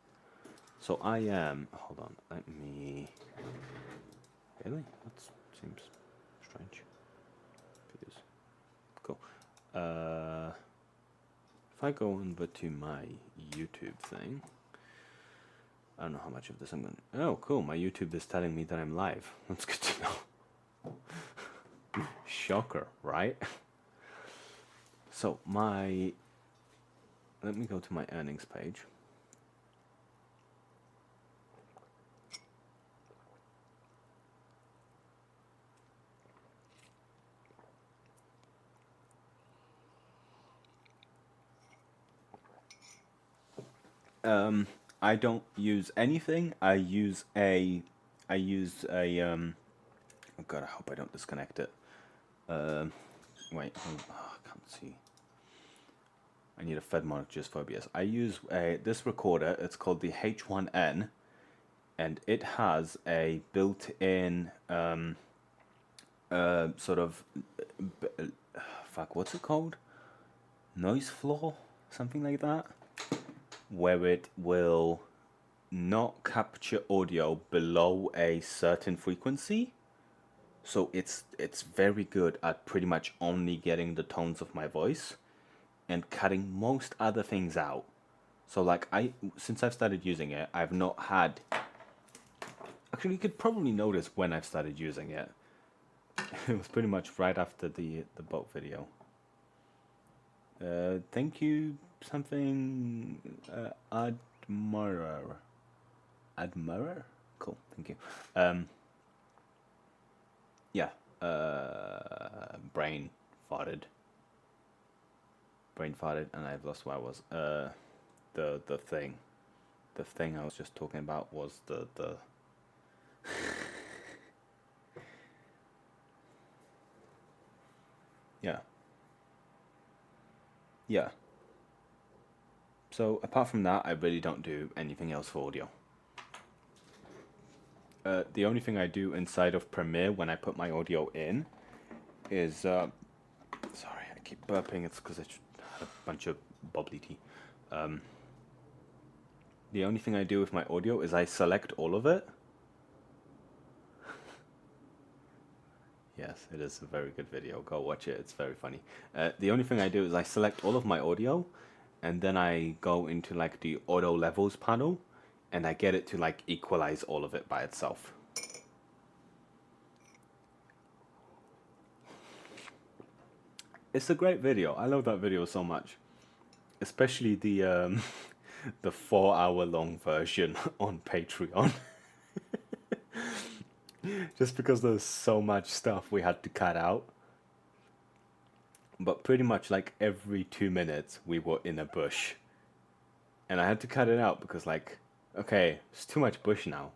So I am, hold on, let me, really? That seems strange. Because, cool. If I go over to my YouTube thing, I don't know how much of this I'm going to... Oh, cool. My YouTube is telling me that I'm live. That's good to know. Shocker, right? So, my... Let me go to my earnings page. I don't use anything. I use a oh god, I hope I don't disconnect it. Wait, I can't see. I need a Fed monitor just for OBS. I use this recorder. It's called the H1N, and it has a built-in sort of fuck. What's it called? Noise floor, something like that, where it will not capture audio below a certain frequency. So it's very good at pretty much only getting the tones of my voice and cutting most other things out. So like since I've started using it, I've not had... Actually, you could probably notice when I've started using it. It was pretty much right after the boat video. Thank you, something, Admirer. Admirer? Cool, thank you. Yeah, brain farted, and I've lost where I was. The thing I was just talking about was the yeah. So apart from that, I really don't do anything else for audio. The only thing I do inside of Premiere when I put my audio in is, sorry, I keep burping, it's because I had a bunch of bubbly tea. The only thing I do with my audio is I select all of it. Yes, it is a very good video, go watch it, it's very funny. The only thing I do is I select all of my audio, and then I go into like the auto levels panel, and I get it to like equalize all of it by itself. It's a great video. I love that video so much, especially the the 4-hour long version on Patreon. just because there's so much stuff we had to cut out. But pretty much like every 2 minutes we were in a bush. And I had to cut it out because like, okay, it's too much bush now.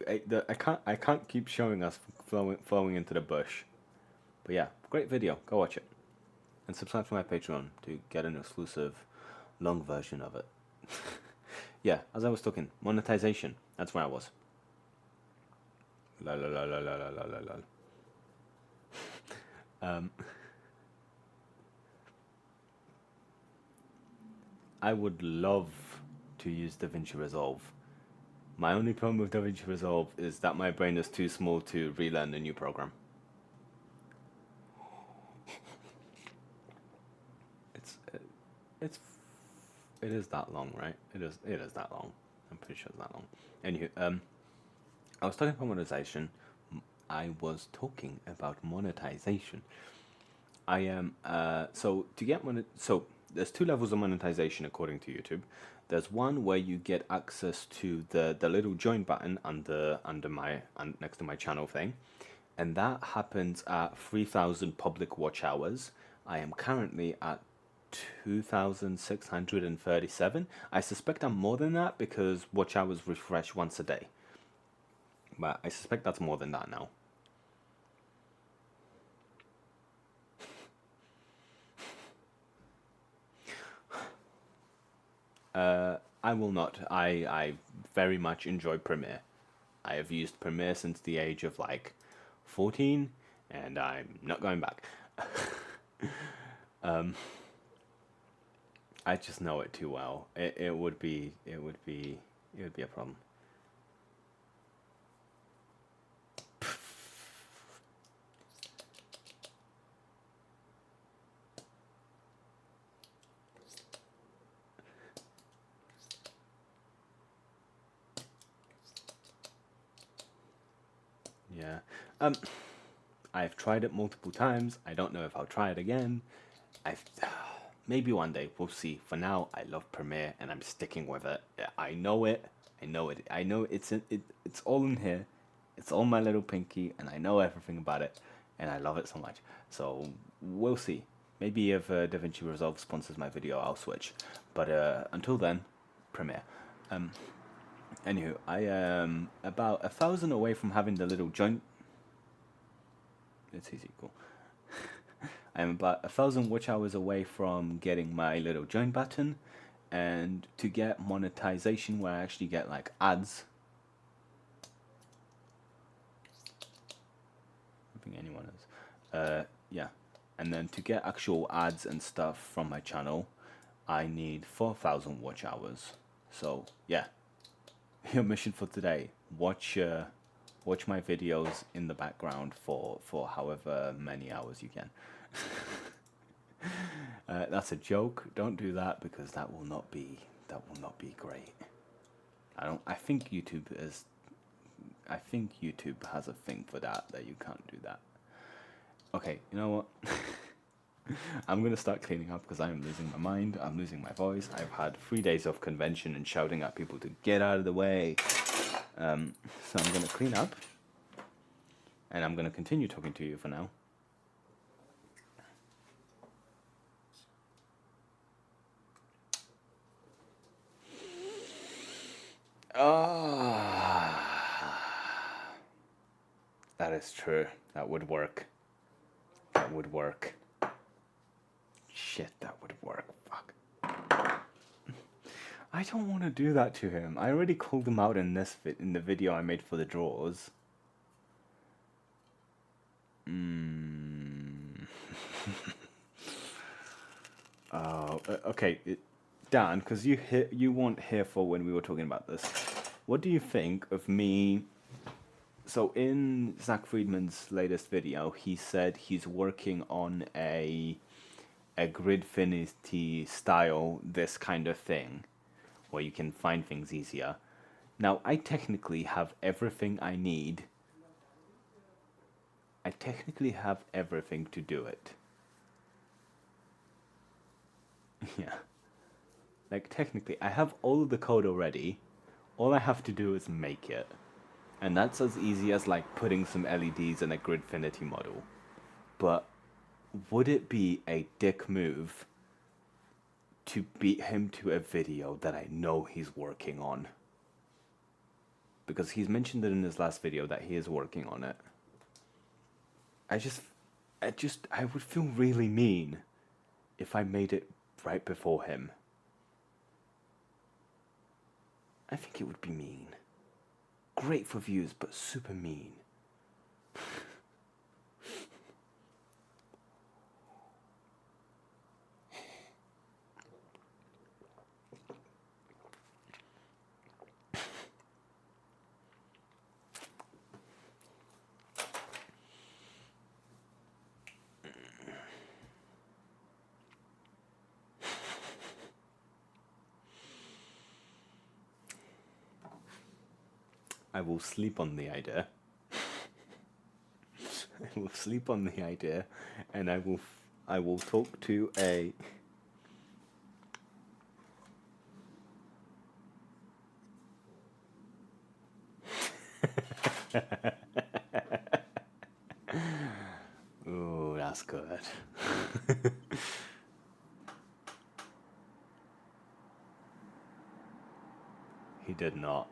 I can't keep showing us flowing into the bush. But yeah, great video. Go watch it. And subscribe to my Patreon to get an exclusive long version of it. Yeah, as I was talking, monetization. That's where I was. La la la la la la la la la. I would love to use DaVinci Resolve. My only problem with DaVinci Resolve is that my brain is too small to relearn a new program. It's it is that long, right? It is that long. I'm pretty sure it's that long. Anywho, I was talking about monetization. I was talking about monetization. I am so to get so there's two levels of monetization according to YouTube. There's one where you get access to the little join button next to my channel thing, and that happens at 3,000 public watch hours. I am currently at 2,637. I suspect I'm more than that because watch hours refresh once a day, but I suspect that's more than that now. I will not. I very much enjoy Premiere. I have used Premiere since the age of like 14, and I'm not going back. I just know it too well. It would be a problem. Yeah. I've tried it multiple times. I don't know if I'll try it again. Maybe one day, we'll see. For now, I love Premiere and I'm sticking with it. I know it. I know it. I know it's all in here. It's all my little pinky, and I know everything about it, and I love it so much. So we'll see. Maybe if DaVinci Resolve sponsors my video, I'll switch. But until then, Premiere. Anywho, I am about 1,000 away from having the little joint. It's easy, cool. I am about 1,000 watch hours away from getting my little join button, and to get monetization where I actually get like ads. I don't think anyone is. Yeah, and then to get actual ads and stuff from my channel, I need 4,000 watch hours. So yeah, your mission for today: watch my videos in the background for however many hours you can. That's a joke. Don't do that because that will not be great. I think YouTube has a thing for that you can't do that. Okay, you know what? I'm gonna start cleaning up because I am losing my mind. I'm losing my voice. I've had 3 days of convention and shouting at people to get out of the way. So I'm gonna clean up, and I'm gonna continue talking to you for now. That is true. That would work. That would work. Shit, that would work. Fuck. I don't want to do that to him. I already called him out in the video I made for the drawers. Okay, Dan, because you weren't here for when we were talking about this. What do you think of me? So in Zach Friedman's latest video, he said he's working on a Gridfinity style this kind of thing, where you can find things easier. Now, I technically have everything I need. I technically have everything to do it. Yeah. Like, technically, I have all of the code already. All I have to do is make it. And that's as easy as like putting some LEDs in a Gridfinity model. But would it be a dick move to beat him to a video that I know he's working on? Because he's mentioned it in his last video that he is working on it. I would feel really mean if I made it right before him. I think it would be mean. Great for views, but super mean. I will sleep on the idea. I will sleep on the idea, and I will talk to a. Ooh, that's good. He did not.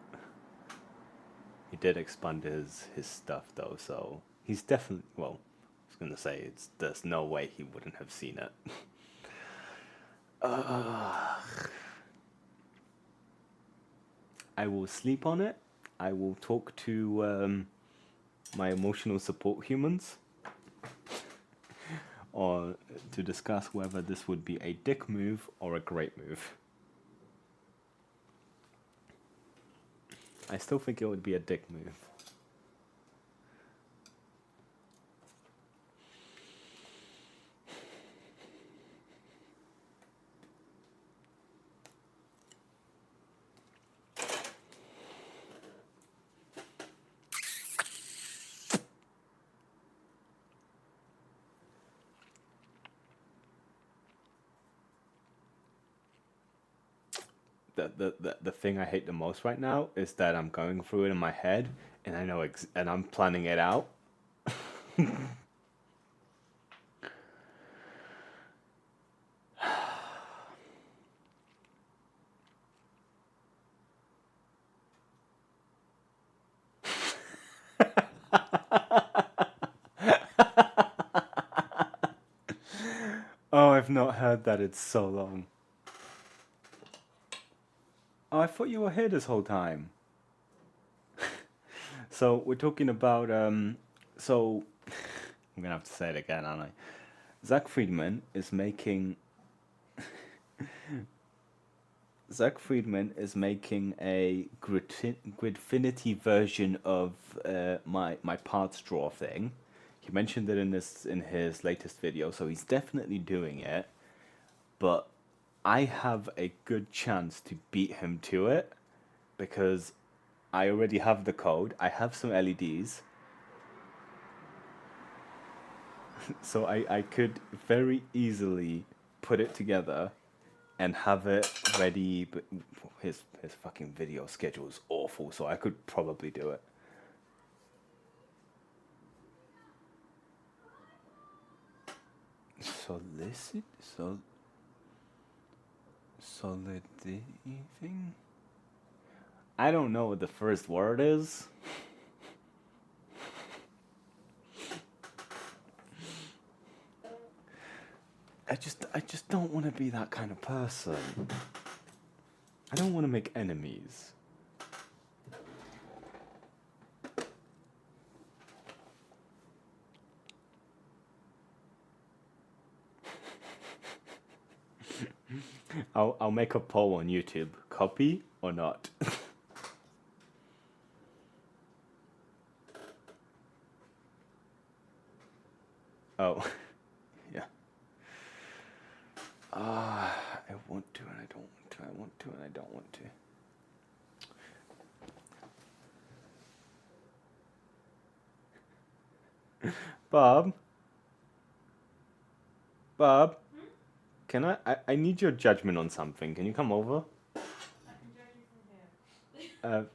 He did expand his stuff though, so he's definitely, well, I was gonna say there's no way he wouldn't have seen it. I will sleep on it. I will talk to my emotional support humans, or to discuss whether this would be a dick move or a great move. I still think it would be a dick move. The thing I hate the most right now is that I'm going through it in my head, and I know and I'm planning it out. Oh, I've not heard that in so long. Oh, I thought you were here this whole time. So we're talking about so I'm gonna have to say it again, aren't I? Zach Friedman is making a Gridfinity version of my parts draw thing. He mentioned it in his latest video, so he's definitely doing it. But I have a good chance to beat him to it because I already have the code. I have some LEDs. So I could very easily put it together and have it ready, but his fucking video schedule is awful, so I could probably do it. Solidifying? I don't know what the first word is. I just don't want to be that kind of person. I don't want to make enemies. I'll make a poll on YouTube. Copy or not? Oh, yeah. I want to and I don't want to. I want to and I don't want to. Bob? Bob? Can I need your judgment on something. Can you come over? I can judge you from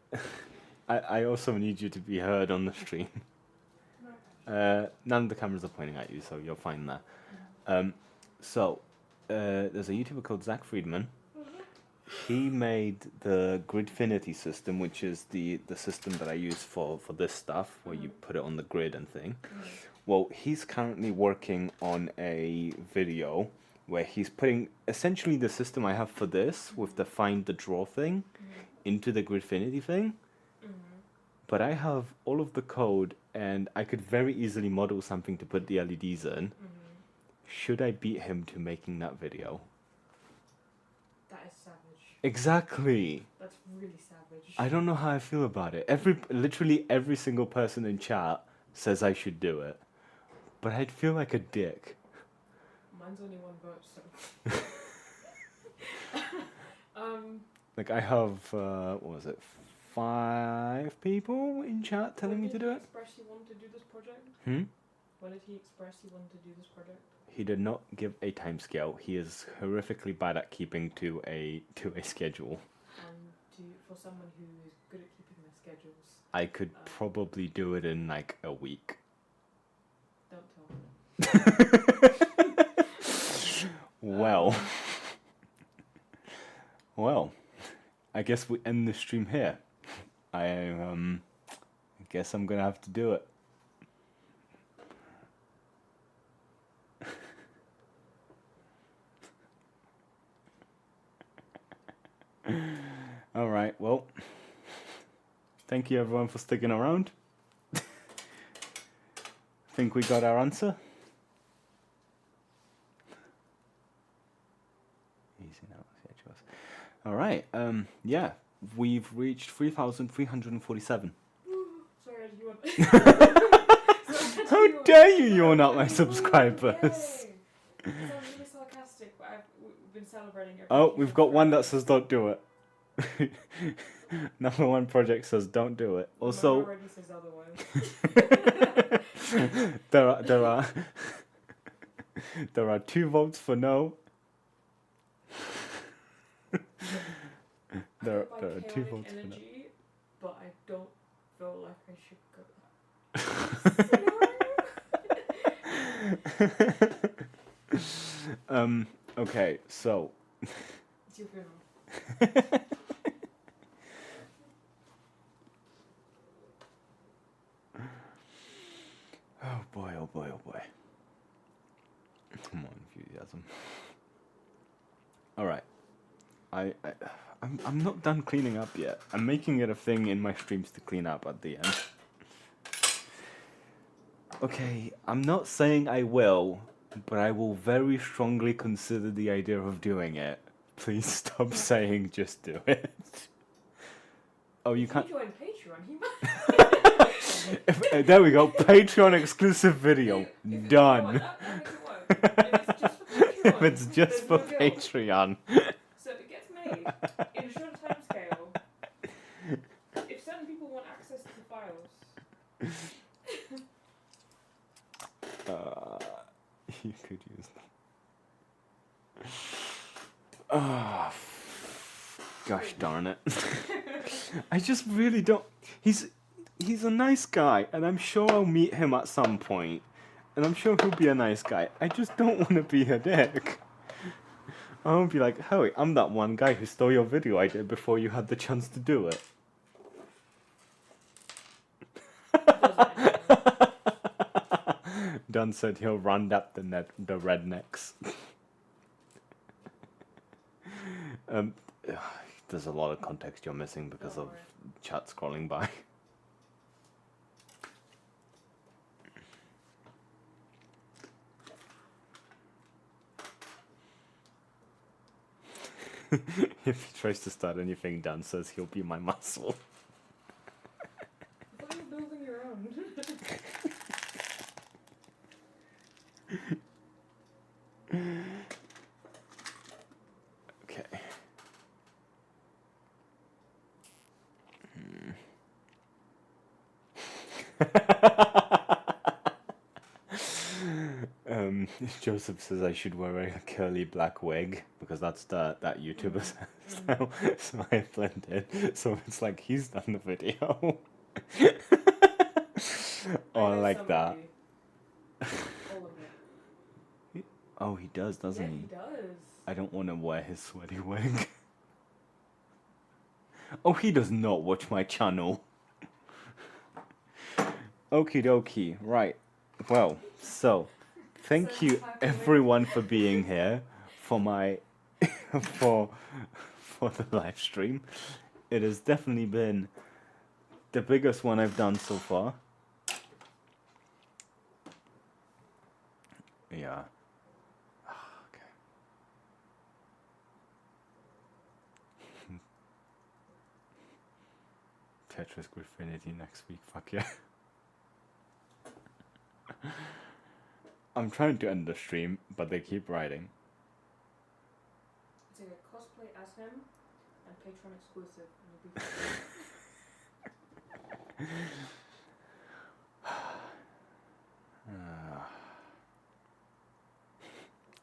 here. I also need you to be heard on the stream. None of the cameras are pointing at you, so you're fine there. There's a YouTuber called Zach Friedman. He made the Gridfinity system, which is the system that I use for this stuff, where you put it on the grid and thing. Well, he's currently working on a video where he's putting essentially the system I have for this with the find the draw thing into the Gridfinity thing. But I have all of the code, and I could very easily model something to put the LEDs in. Should I beat him to making that video? That is savage. Exactly. That's really savage. I don't know how I feel about it. Literally every single person in chat says I should do it, but I'd feel like a dick. Mine's only one vote, so. Like I have, what was it, 5 people in chat telling me to do it? When did he express he wanted to do this project? When did he express he wanted to do this project? He did not give a timescale. He is horrifically bad at keeping to a schedule. For someone who is good at keeping their schedules. I could probably do it in like a week. Don't tell me. Well, I guess we end the stream here. I guess I'm gonna have to do it. All right. Well, thank you everyone for sticking around. Think we got our answer. Easy now. All right. Yeah, we've reached 3,347. Sorry, you want. How dare you yawn at my subscribers? Yay. Sounds really sarcastic, but we've been celebrating everything. Oh, we've got one that says don't do it. Number one project says don't do it. Also, Mine already says otherwise. there are 2 votes for no. There are 2 votes for no. Energy, but I don't feel like I should go. Okay, so. It's your funeral. Oh boy, oh boy, oh boy. Come on, enthusiasm. Alright. I'm not done cleaning up yet. I'm making it a thing in my streams to clean up at the end. Okay, I'm not saying I will, but I will very strongly consider the idea of doing it. Please stop saying just do it. Oh, you can't. If you join Patreon, he might. There we go. Patreon exclusive video. Done. If it's just for Patreon, If it's just for Patreon. So it gets made in a short time scale. If certain people want access to the files. You could use them. Ah, gosh darn it. I just really don't. He's a nice guy, and I'm sure I'll meet him at some point, and I'm sure he'll be a nice guy. I just don't want to be a dick. I won't be like, Howie, I'm that one guy who stole your video idea before you had the chance to do it. Dunn said he'll round up the rednecks. There's a lot of context you're missing because of chat scrolling by. If he tries to start anything, Dan says he'll be my muscle. I thought you were building your own. Okay. Joseph says I should wear a curly black wig because because that's that YouTuber's style. So I blended. So it's like he's done the video. Or know like that. somebody. All of it. Oh, he does, doesn't Yeah, he? he does. I don't want to wear his sweaty wig. Oh, he does not watch my channel. Okie dokie. Right. Well, so thank So you happy. everyone for being here for my for the live stream. It has definitely been the biggest one I've done so far. Yeah. Okay. Tetris Graffinity next week. Fuck yeah. I'm trying to end the stream, but they keep writing. It's like a cosplay as him and Patreon exclusive. And you'll be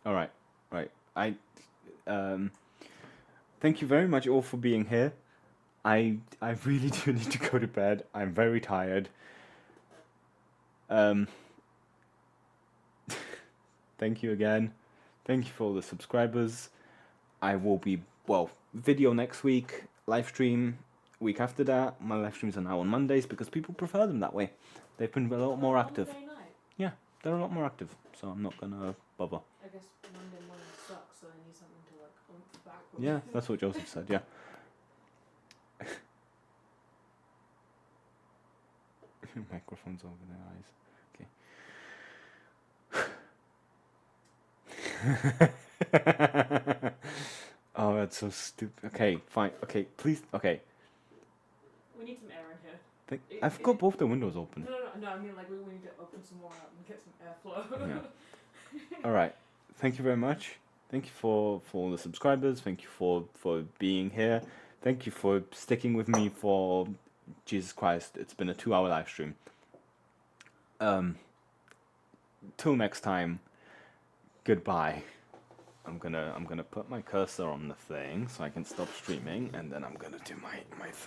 All right, right. Thank you very much all for being here. I really do need to go to bed. I'm very tired. Thank you again. Thank you for all the subscribers. I will be, well, video next week, live stream week after that. My live streams are now on Mondays because people prefer them that way. They've been a lot more active. Monday night. Yeah, they're a lot more active, so I'm not gonna bother. I guess Monday morning sucks, so I need something to like oomph back with. Yeah, that's what Joseph said, yeah. Microphones over their eyes. Okay. Oh, that's so stupid. Okay, fine. Okay, please. Okay. We need some air in here. I've got both the windows open. No, I mean like we need to open some more up and get some airflow. Yeah. All right. Thank you very much. Thank you for all the subscribers. Thank you for being here. Thank you for sticking with me for Jesus Christ. It's been a 2-hour live stream. Till next time. Goodbye. I'm gonna put my cursor on the thing so I can stop streaming, and then I'm gonna do my thing.